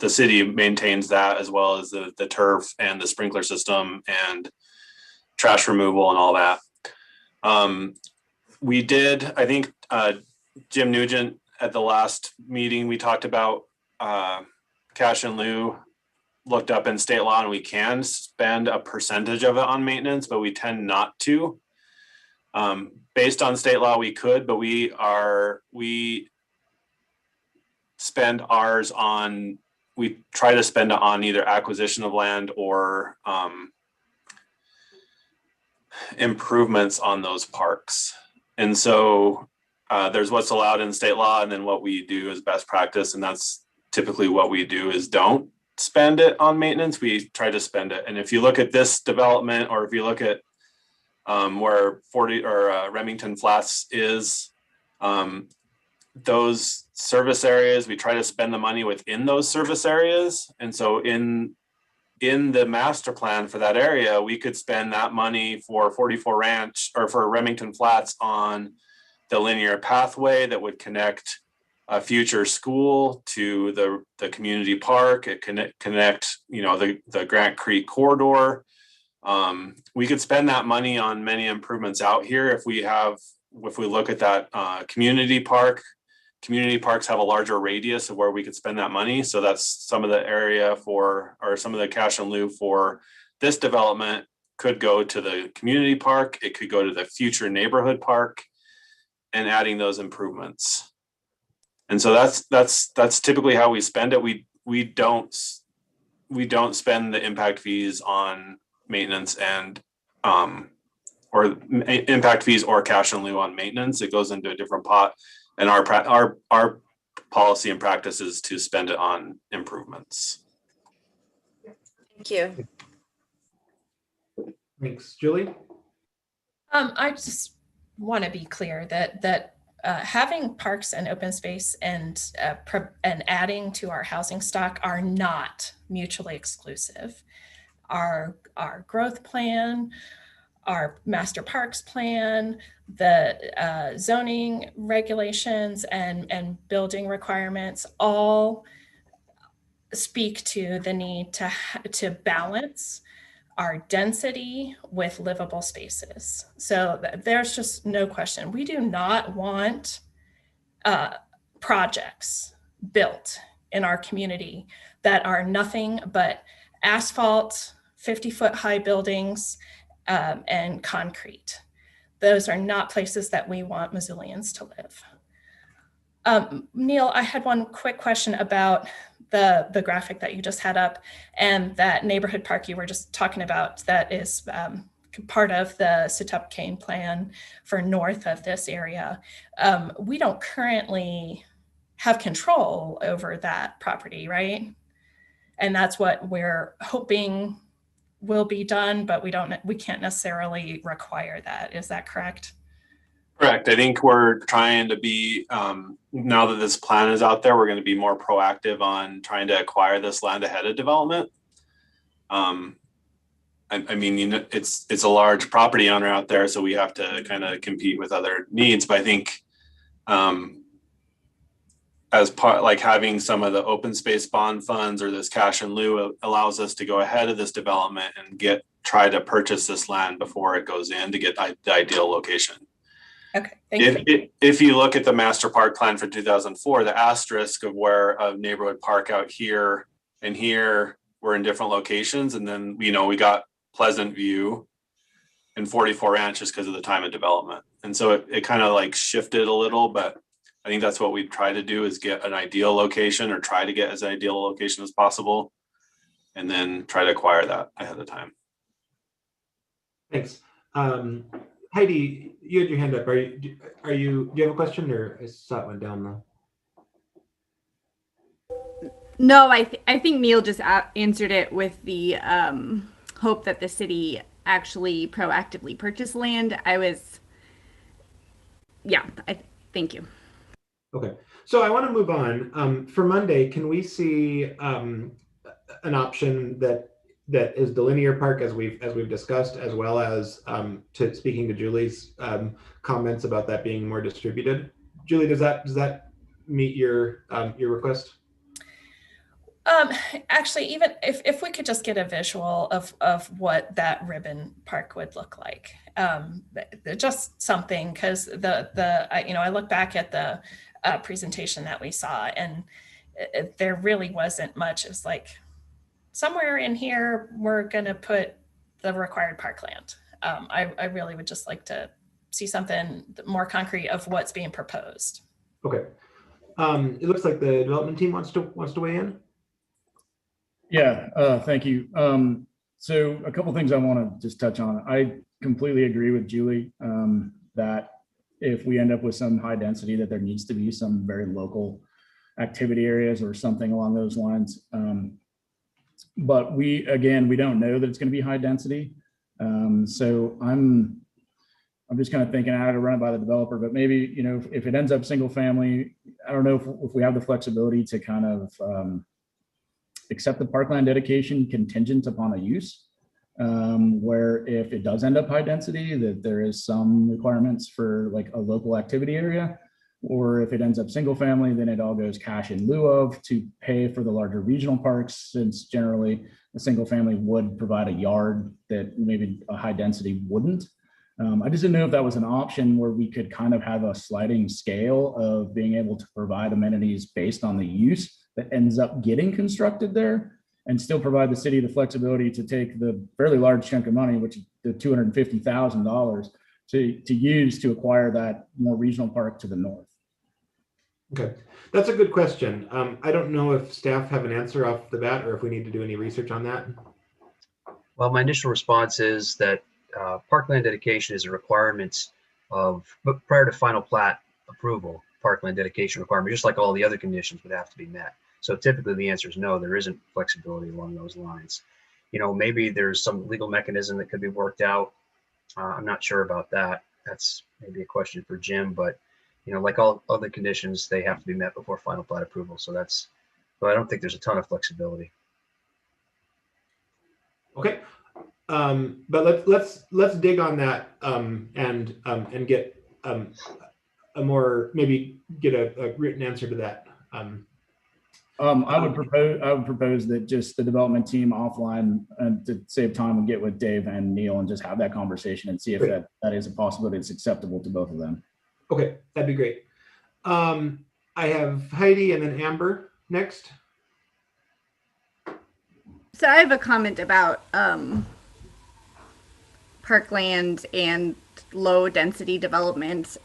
city maintains that, as well as the turf and the sprinkler system and trash removal and all that. We did, I think, Jim Nugent at the last meeting, we talked about cash in lieu, looked up in state law, and we can spend a percentage of it on maintenance, but we tend not to. Based on state law, we could, but we spend ours on, we try to spend it on either acquisition of land or improvements on those parks. And so there's what's allowed in state law, and then what we do is best practice. And that's typically what we do is don't spend it on maintenance. We try to spend it. And if you look at this development, or if you look at where Remington Flats is, those service areas, we try to spend the money within those service areas. And so in the master plan for that area, we could spend that money for 44 Ranch or for Remington Flats on the linear pathway that would connect a future school to the community park. It connect, the Grant Creek corridor. We could spend that money on many improvements out here if we look at that community park. Community parks have a larger radius of where we could spend that money. So that's some of the area or some of the cash in lieu for this development could go to the community park. It could go to the future neighborhood park and adding those improvements. And so that's typically how we spend it. We don't spend the impact fees on maintenance and or impact fees or cash in lieu on maintenance. It goes into a different pot. And our policy and practice is to spend it on improvements. Thank you. Thanks, Julie. I just want to be clear that having parks and open space and adding to our housing stock are not mutually exclusive. Our growth plan, our master parks plan, the zoning regulations and building requirements all speak to the need to balance our density with livable spaces. So there's just no question. We do not want projects built in our community that are nothing but asphalt, 50-foot high buildings, and concrete. Those are not places that we want Missoulians to live. Neil, I had one quick question about the graphic that you just had up, and that neighborhood park you were just talking about that is part of the Setupcane plan for north of this area. We don't currently have control over that property, right? And that's what we're hoping will be done, but we can't necessarily require that. Is that correct? Correct. I think we're trying to be, now that this plan is out there, we're going to be more proactive on trying to acquire this land ahead of development. I mean, it's a large property owner out there, so we have to kind of compete with other needs. But I think as part, like having some of the open space bond funds or this cash in lieu allows us to go ahead of this development and try to purchase this land before it goes in to get the ideal location. Okay, thank you. If you look at the master park plan for 2004, the asterisk of where a neighborhood park out here and here were in different locations. And then, we got Pleasant View and 44 Ranch just because of the time of development. And so it kind of like shifted a little, but I think that's what we try to do is get an ideal location or try to get as ideal a location as possible and then try to acquire that ahead of time. Thanks. Heidi, you had your hand up. Do you have a question, or I saw it went down though? No, I think Neil just answered it with the hope that the city actually proactively purchase land. Thank you. Okay, so I want to move on. For Monday, can we see an option that is the linear park as we've discussed, as well as speaking to Julie's comments about that being more distributed? Julie, does that meet your request? Actually, even if we could just get a visual of what that ribbon park would look like, just something, because I look back at the presentation that we saw, and there really wasn't much. It was like, somewhere in here, we're going to put the required parkland. I really would just like to see something more concrete of what's being proposed. Okay. It looks like the development team wants to weigh in. Yeah, thank you. So a couple things I want to just touch on. I completely agree with Julie that if we end up with some high density, that there needs to be some very local activity areas or something along those lines. But we don't know that it's going to be high density. So I'm just kind of thinking I had to run it by the developer, but maybe, if it ends up single family, I don't know if we have the flexibility to kind of accept the parkland dedication contingent upon a use, where if it does end up high density, that there is some requirements for like a local activity area, or if it ends up single family, then it all goes cash in lieu of to pay for the larger regional parks, since generally a single family would provide a yard that maybe a high density wouldn't. I just didn't know if that was an option where we could kind of have a sliding scale of being able to provide amenities based on the use that ends up getting constructed there, and still provide the city the flexibility to take the fairly large chunk of money, which is the $250,000, to use to acquire that more regional park to the north. Okay, that's a good question. I don't know if staff have an answer off the bat, or if we need to do any research on that. Well, my initial response is that parkland dedication is a requirement but prior to final plat approval, parkland dedication requirement, just like all the other conditions, would have to be met. So typically the answer is no, there isn't flexibility along those lines. Maybe there's some legal mechanism that could be worked out. I'm not sure about that. That's maybe a question for Jim, but like all other conditions, they have to be met before final plat approval. So but I don't think there's a ton of flexibility. Okay, but let's dig on that and get a more, maybe get a written answer to that. I would propose that just the development team offline, and to save time, would get with Dave and Neil and just have that conversation and see if that is a possibility that's acceptable to both of them. Okay, that'd be great. I have Heidi and then Amber next. So I have a comment about parkland and low density development.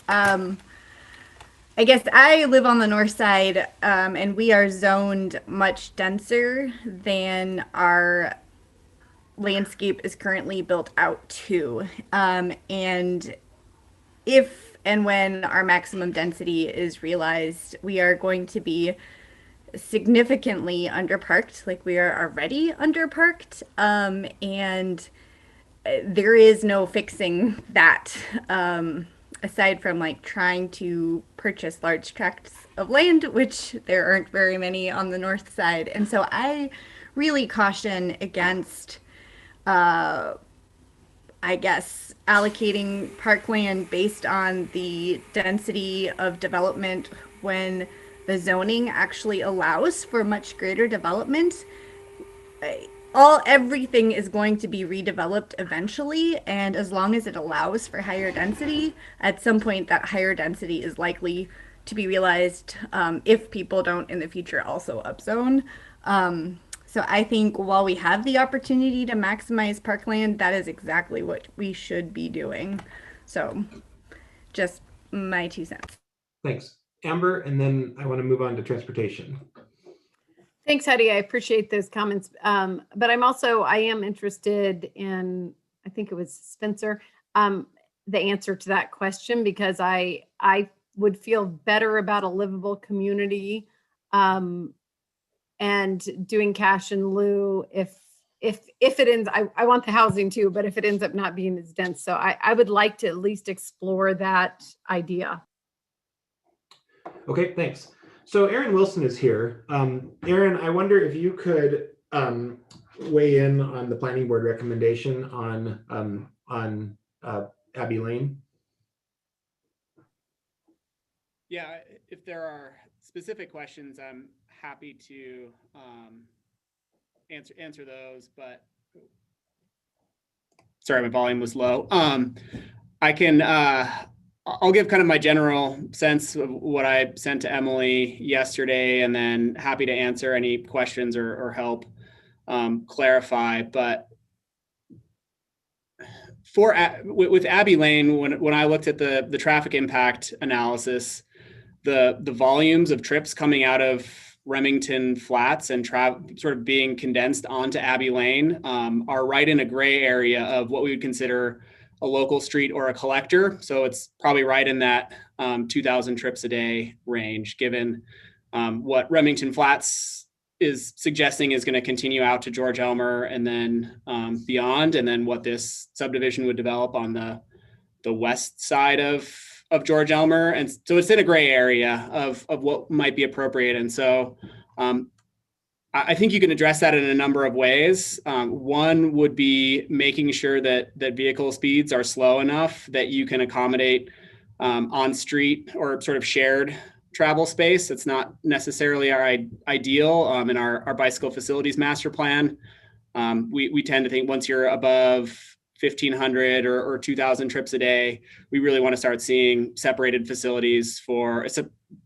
I guess I live on the north side, and we are zoned much denser than our landscape is currently built out to. And if and when our maximum density is realized, we are going to be significantly underparked, like we are already underparked. And there is no fixing that. Aside from like trying to purchase large tracts of land, which there aren't very many on the north side. And so I really caution against, I guess, allocating parkland based on the density of development when the zoning actually allows for much greater development. Everything is going to be redeveloped eventually, and as long as it allows for higher density, at some point that higher density is likely to be realized if people don't in the future also upzone. So I think while we have the opportunity to maximize parkland, that is exactly what we should be doing. So just my 2 cents. Thanks, Amber, and then I want to move on to transportation. Thanks, Heidi. I appreciate those comments. But I am interested in, I think it was Spencer, the answer to that question, because I would feel better about a livable community and doing cash in lieu if it ends, I want the housing too, but if it ends up not being as dense. So I would like to at least explore that idea. Okay, thanks. So Aaron Wilson is here. Aaron, I wonder if you could weigh in on the planning board recommendation on Abbey Lane. Yeah, if there are specific questions, I'm happy to answer those, but sorry, my volume was low. I'll give kind of my general sense of what I sent to Emily yesterday, and then happy to answer any questions or help clarify. But with Abbey Lane, when I looked at the traffic impact analysis, the volumes of trips coming out of Remington Flats and sort of being condensed onto Abbey Lane are right in a gray area of what we would consider a local street or a collector. So it's probably right in that 2,000 trips a day range, given what Remington Flats is suggesting is going to continue out to George Elmer and then beyond, and then what this subdivision would develop on the west side of George Elmer. And so it's in a gray area of what might be appropriate. And so I think you can address that in a number of ways. One would be making sure that vehicle speeds are slow enough that you can accommodate on-street or sort of shared travel space. It's not necessarily our ideal in our bicycle facilities master plan. We tend to think once you're above 1,500 or 2,000 trips a day, we really want to start seeing separated facilities for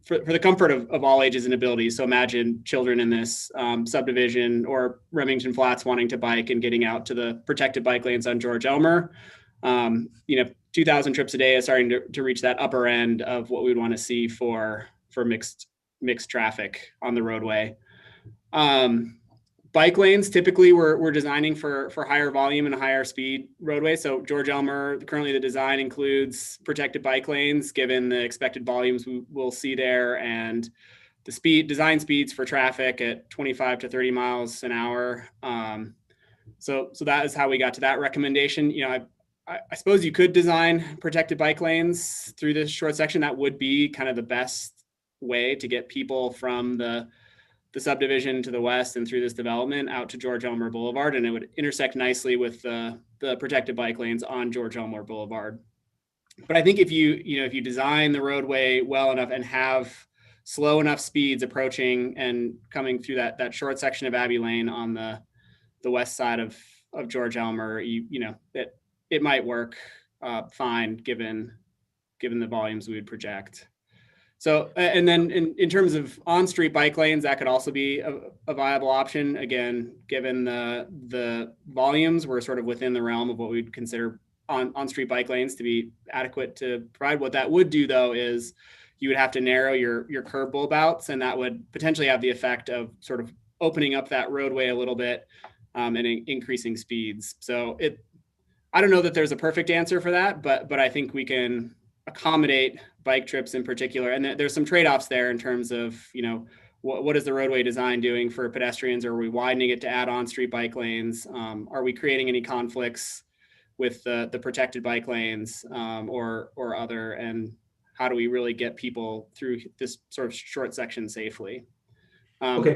the comfort of all ages and abilities. So imagine children in this subdivision or Remington Flats wanting to bike and getting out to the protected bike lanes on George Elmer. 2,000 trips a day is starting to reach that upper end of what we would want to see for mixed traffic on the roadway. Bike lanes, typically we're designing for higher volume and higher speed roadway. So George Elmer, currently the design includes protected bike lanes, given the expected volumes we will see there, and the design speeds for traffic at 25 to 30 miles an hour. So that is how we got to that recommendation. I suppose you could design protected bike lanes through this short section. That would be kind of the best way to get people from the subdivision to the west and through this development out to George Elmer Boulevard, and it would intersect nicely with the protected bike lanes on George Elmer Boulevard. But I think if you design the roadway well enough and have slow enough speeds approaching and coming through that short section of Abbey Lane on the west side of George Elmer, it might work fine given the volumes we would project. So, and then in terms of on-street bike lanes, that could also be a viable option. Again, given the volumes, we're sort of within the realm of what we'd consider on-street bike lanes to be adequate to provide. What that would do, though, is you would have to narrow your curb bulb outs, and that would potentially have the effect of sort of opening up that roadway a little bit and increasing speeds. So I don't know that there's a perfect answer for that, but I think we can accommodate bike trips in particular. And there's some trade-offs there in terms of, what is the roadway design doing for pedestrians? Are we widening it to add on street bike lanes? Are we creating any conflicts with the protected bike lanes or other? And how do we really get people through this sort of short section safely? Okay.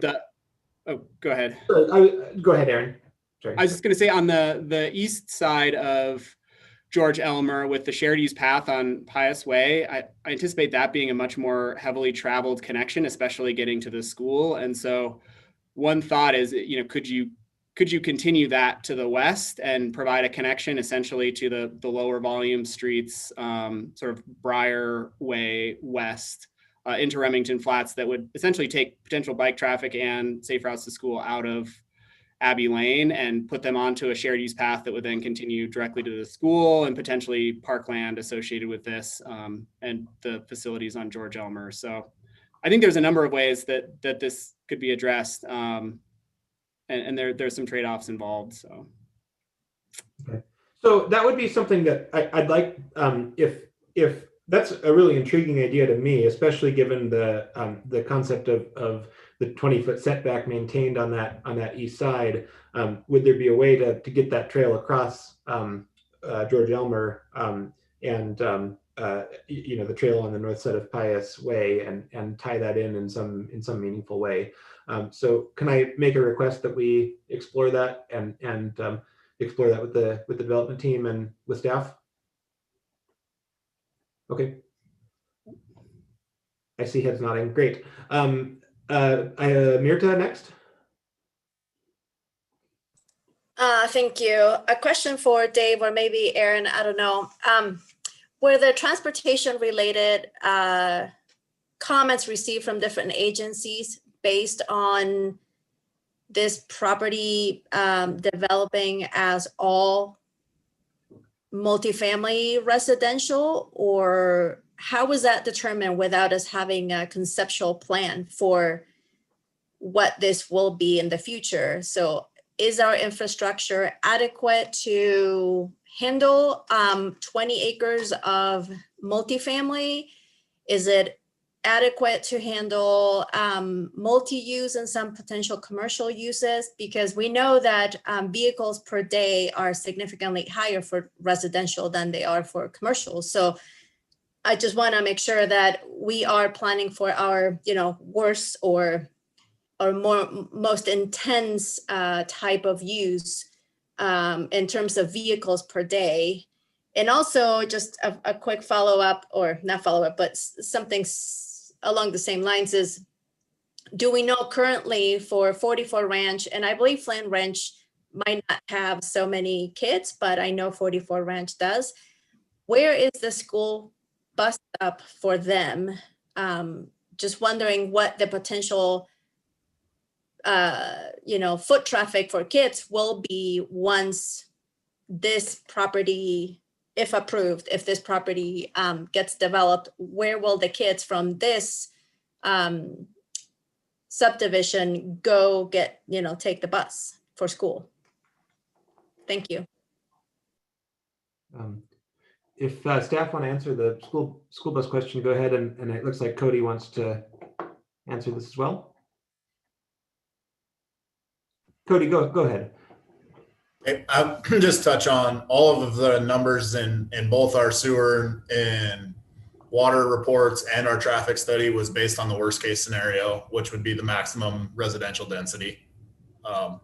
Go ahead. Go ahead, Aaron. Sorry. I was just going to say on the east side of George Elmer with the shared use path on Pius Way, I anticipate that being a much more heavily traveled connection, especially getting to the school. And so one thought is, could you continue that to the west and provide a connection essentially to the lower volume streets, sort of Briar Way west into Remington Flats, that would essentially take potential bike traffic and safe routes to school out of Abbey Lane and put them onto a shared use path that would then continue directly to the school and potentially parkland associated with this and the facilities on George Elmer. So I think there's a number of ways that this could be addressed. And there's some trade-offs involved. So. Okay. So that would be something that I'd like, if that's a really intriguing idea to me, especially given the concept of the 20-foot setback maintained on that east side. Would there be a way to get that trail across George Elmer and the trail on the north side of Pius Way and tie that in some meaningful way? So can I make a request that we explore that and explore that with the development team and with staff? Okay. I see heads nodding. Great. Mirta next. Thank you. A question for Dave or maybe Aaron, I don't know. Were the transportation related comments received from different agencies based on this property developing as all multifamily residential, or how was that determined without us having a conceptual plan for what this will be in the future? So is our infrastructure adequate to handle 20 acres of multifamily? Is it adequate to handle multi-use and some potential commercial uses? Because we know that vehicles per day are significantly higher for residential than they are for commercial. So I just want to make sure that we are planning for our, worst or most intense type of use in terms of vehicles per day. And also just a quick follow-up, or not follow-up, but something along the same lines is, do we know currently for 44 Ranch, and I believe Flynn Ranch might not have so many kids, but I know 44 Ranch does, where is the school bus stop for them? Just wondering what the potential foot traffic for kids will be once this property, if approved, if this property gets developed. Where will the kids from this subdivision go take the bus for school? Thank you. If staff want to answer the school bus question, go ahead. And it looks like Cody wants to answer this as well. Cody, go ahead. I'll just touch on all of the numbers in both our sewer and water reports, and our traffic study was based on the worst case scenario, which would be the maximum residential density.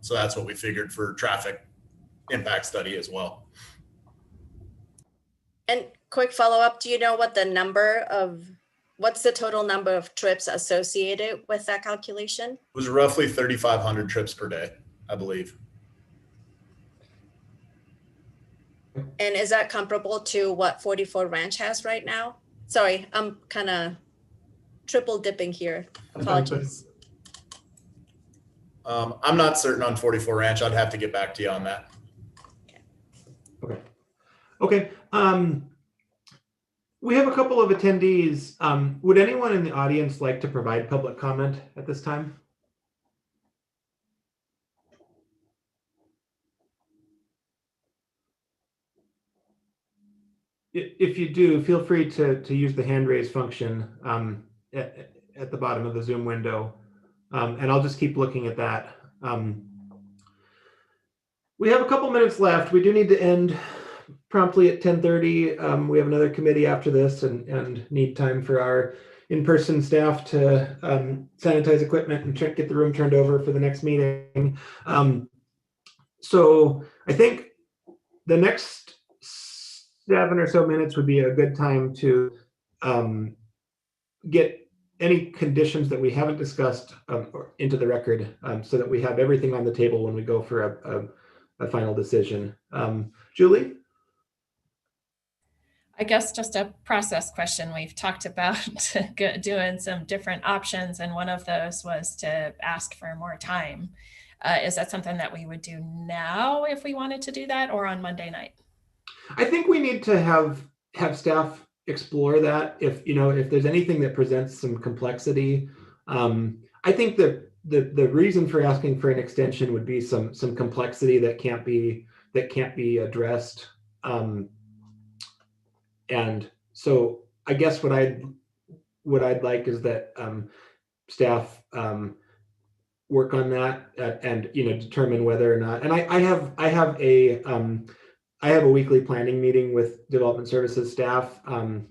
So that's what we figured for traffic impact study as well. And quick follow-up, do you know what's the total number of trips associated with that calculation? It was roughly 3,500 trips per day, I believe. And is that comparable to what 44 Ranch has right now? Sorry, I'm kind of triple dipping here. Apologies. I'm not certain on 44 Ranch. I'd have to get back to you on that. Okay. We have a couple of attendees. Would anyone in the audience like to provide public comment at this time? If you do, feel free to use the hand raise function at the bottom of the Zoom window, and I'll just keep looking at that. We have a couple minutes left. We do need to end promptly at 10:30. We have another committee after this and need time for our in-person staff to sanitize equipment and get the room turned over for the next meeting. So I think the next 7 or so minutes would be a good time to get any conditions that we haven't discussed into the record, so that we have everything on the table when we go for a final decision. Julie? I guess just a process question. We've talked about doing some different options, and one of those was to ask for more time. Is that something that we would do now if we wanted to do that, or on Monday night? I think we need to have staff explore that. If there's anything that presents some complexity, I think that the reason for asking for an extension would be some complexity that can't be addressed. And so I guess what I'd like is that staff work on that and determine whether or not. And I have a weekly planning meeting with Development Services staff or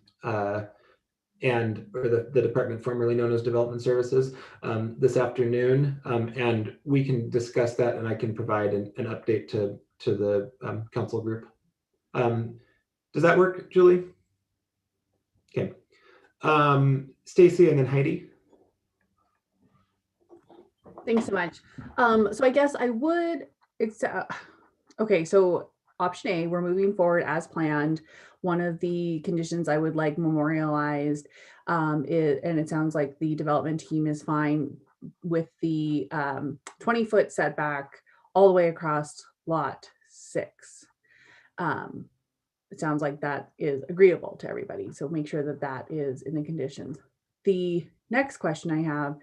the department formerly known as Development Services this afternoon, and we can discuss that, and I can provide an update to the council group. Does that work, Julie? Okay. Stacy and then Heidi. Thanks so much. So I guess I would, okay, so option A, we're moving forward as planned. One of the conditions I would like memorialized, and it sounds like the development team is fine with the 20-foot setback all the way across lot 6. It sounds like that is agreeable to everybody. So make sure that that is in the conditions. The next question I have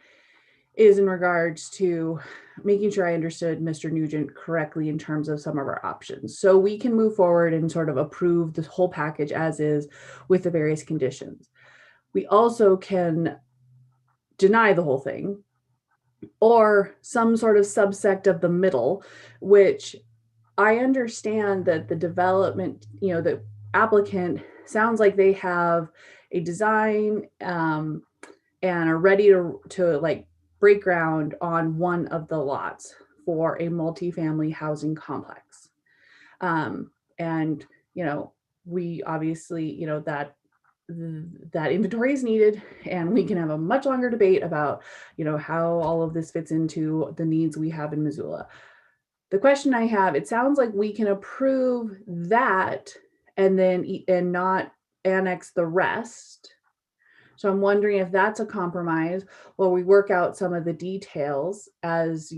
is in regards to making sure I understood Mr. Nugent correctly in terms of some of our options. So we can move forward and sort of approve the whole package as is with the various conditions. We also can deny the whole thing, or some sort of subsect of the middle, which I understand that the development, the applicant sounds like they have a design and are ready to like break ground on one of the lots for a multifamily housing complex. And, we obviously, that inventory is needed, and we can have a much longer debate about, how all of this fits into the needs we have in Missoula. The question I have, it sounds like we can approve that and not annex the rest. So I'm wondering if that's a compromise while we work out some of the details as,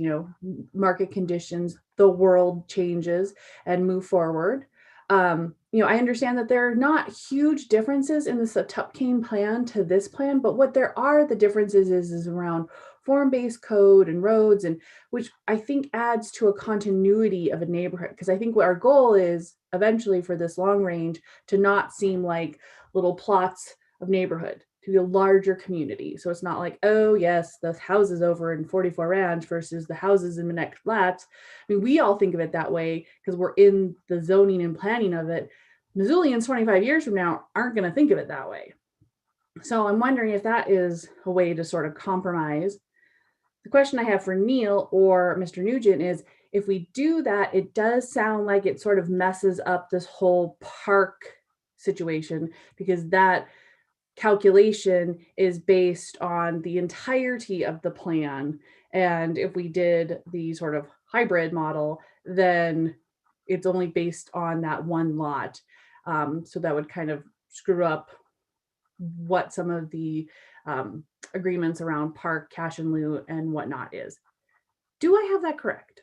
market conditions, the world changes and move forward. I understand that there are not huge differences in the Tupkane plan to this plan, but what there are the differences is around form-based code and roads, and which I think adds to a continuity of a neighborhood. Because I think what our goal is eventually for this long range to not seem like little plots of neighborhood, to be a larger community. So it's not like, oh yes, the houses over in 44 Ranch versus the houses in Manek Flats. I mean, we all think of it that way because we're in the zoning and planning of it. Missoulians 25 years from now aren't going to think of it that way. So I'm wondering if that is a way to sort of compromise. The question I have for Neil or Mr. Nugent is, if we do that, it does sound like it sort of messes up this whole park situation, because that calculation is based on the entirety of the plan. And if we did the sort of hybrid model, then it's only based on that one lot. So that would kind of screw up what some of the agreements around park, cash and lieu and whatnot is. Do I have that correct?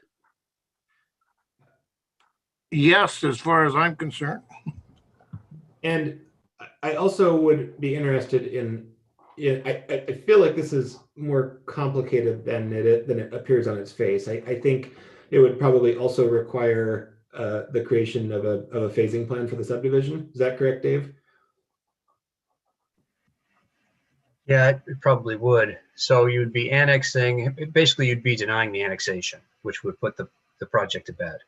Yes, as far as I'm concerned. And I also would be interested in. I feel like this is more complicated than it appears on its face. I think it would probably also require the creation of a phasing plan for the subdivision. Is that correct, Dave? Yeah, it probably would. So you'd be annexing, basically you'd be denying the annexation, which would put the project to bed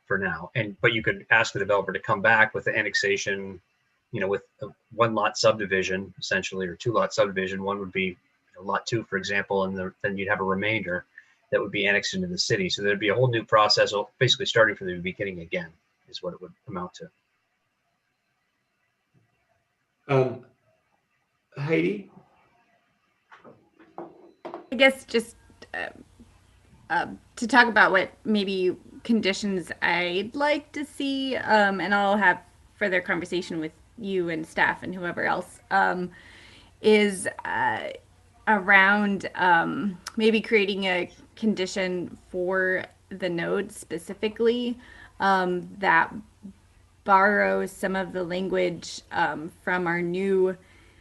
for now. But you could ask the developer to come back with the annexation, with a 1-lot subdivision, essentially, or 2-lot subdivision. One would be lot 2, for example, and then you'd have a remainder that would be annexed into the city. So there'd be a whole new process, basically starting from the beginning again, is what it would amount to. Heidi? I guess just to talk about what maybe conditions I'd like to see, and I'll have further conversation with you and staff and whoever else, is around maybe creating a condition for the node specifically that borrows some of the language from our new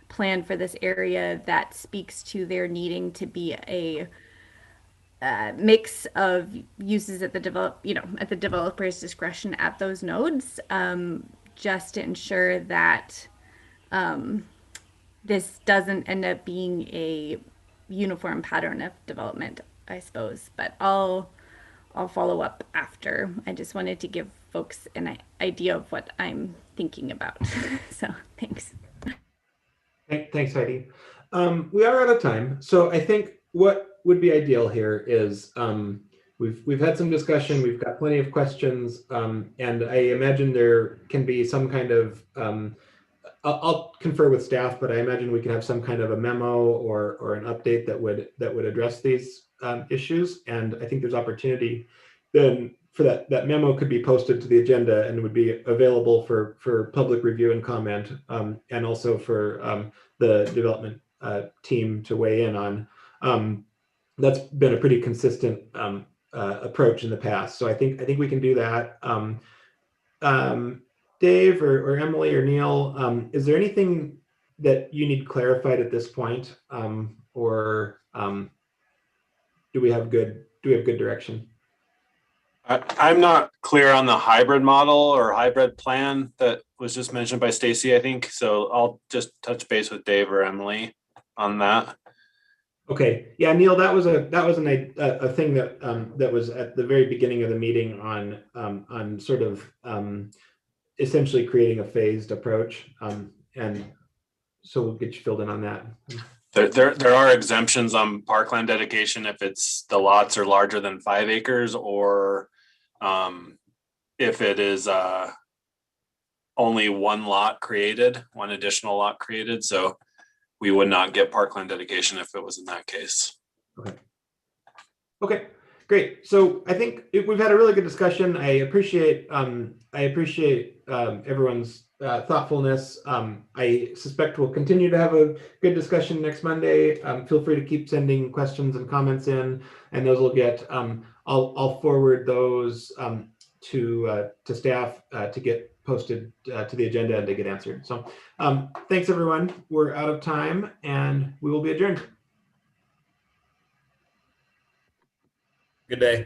plan for this area that speaks to there needing to be a mix of uses at the developer's discretion at those nodes, just to ensure that this doesn't end up being a uniform pattern of development, I suppose. But I'll follow up after. I just wanted to give folks an idea of what I'm thinking about. So thanks. Thanks, Heidi. We are out of time, so I think what would be ideal here is we've had some discussion, we've got plenty of questions, and I imagine there can be some kind of I'll confer with staff, but I imagine we can have some kind of a memo or an update that would address these issues. And I think there's opportunity then for that memo could be posted to the agenda and would be available for public review and comment, and also for the development team to weigh in on. That's been a pretty consistent approach in the past. So I think we can do that. Dave or Emily or Neil, is there anything that you need clarified at this point, or do we have good direction? I'm not clear on the hybrid model or hybrid plan that was just mentioned by Stacy, I think. So I'll just touch base with Dave or Emily on that. Okay, yeah, Neil, that was a thing that was at the very beginning of the meeting on sort of essentially creating a phased approach, and so we'll get you filled in on that. There are exemptions on parkland dedication if the lots are larger than 5 acres, or if it is only one additional lot created. So we would not get parkland dedication if it was in that case. Okay, great. So I think we've had a really good discussion. I appreciate everyone's thoughtfulness. I suspect we'll continue to have a good discussion next Monday. Feel free to keep sending questions and comments in, and those will get. I'll forward those to staff to get posted to the agenda and to get answered. So thanks everyone. We're out of time and we will be adjourned. Good day.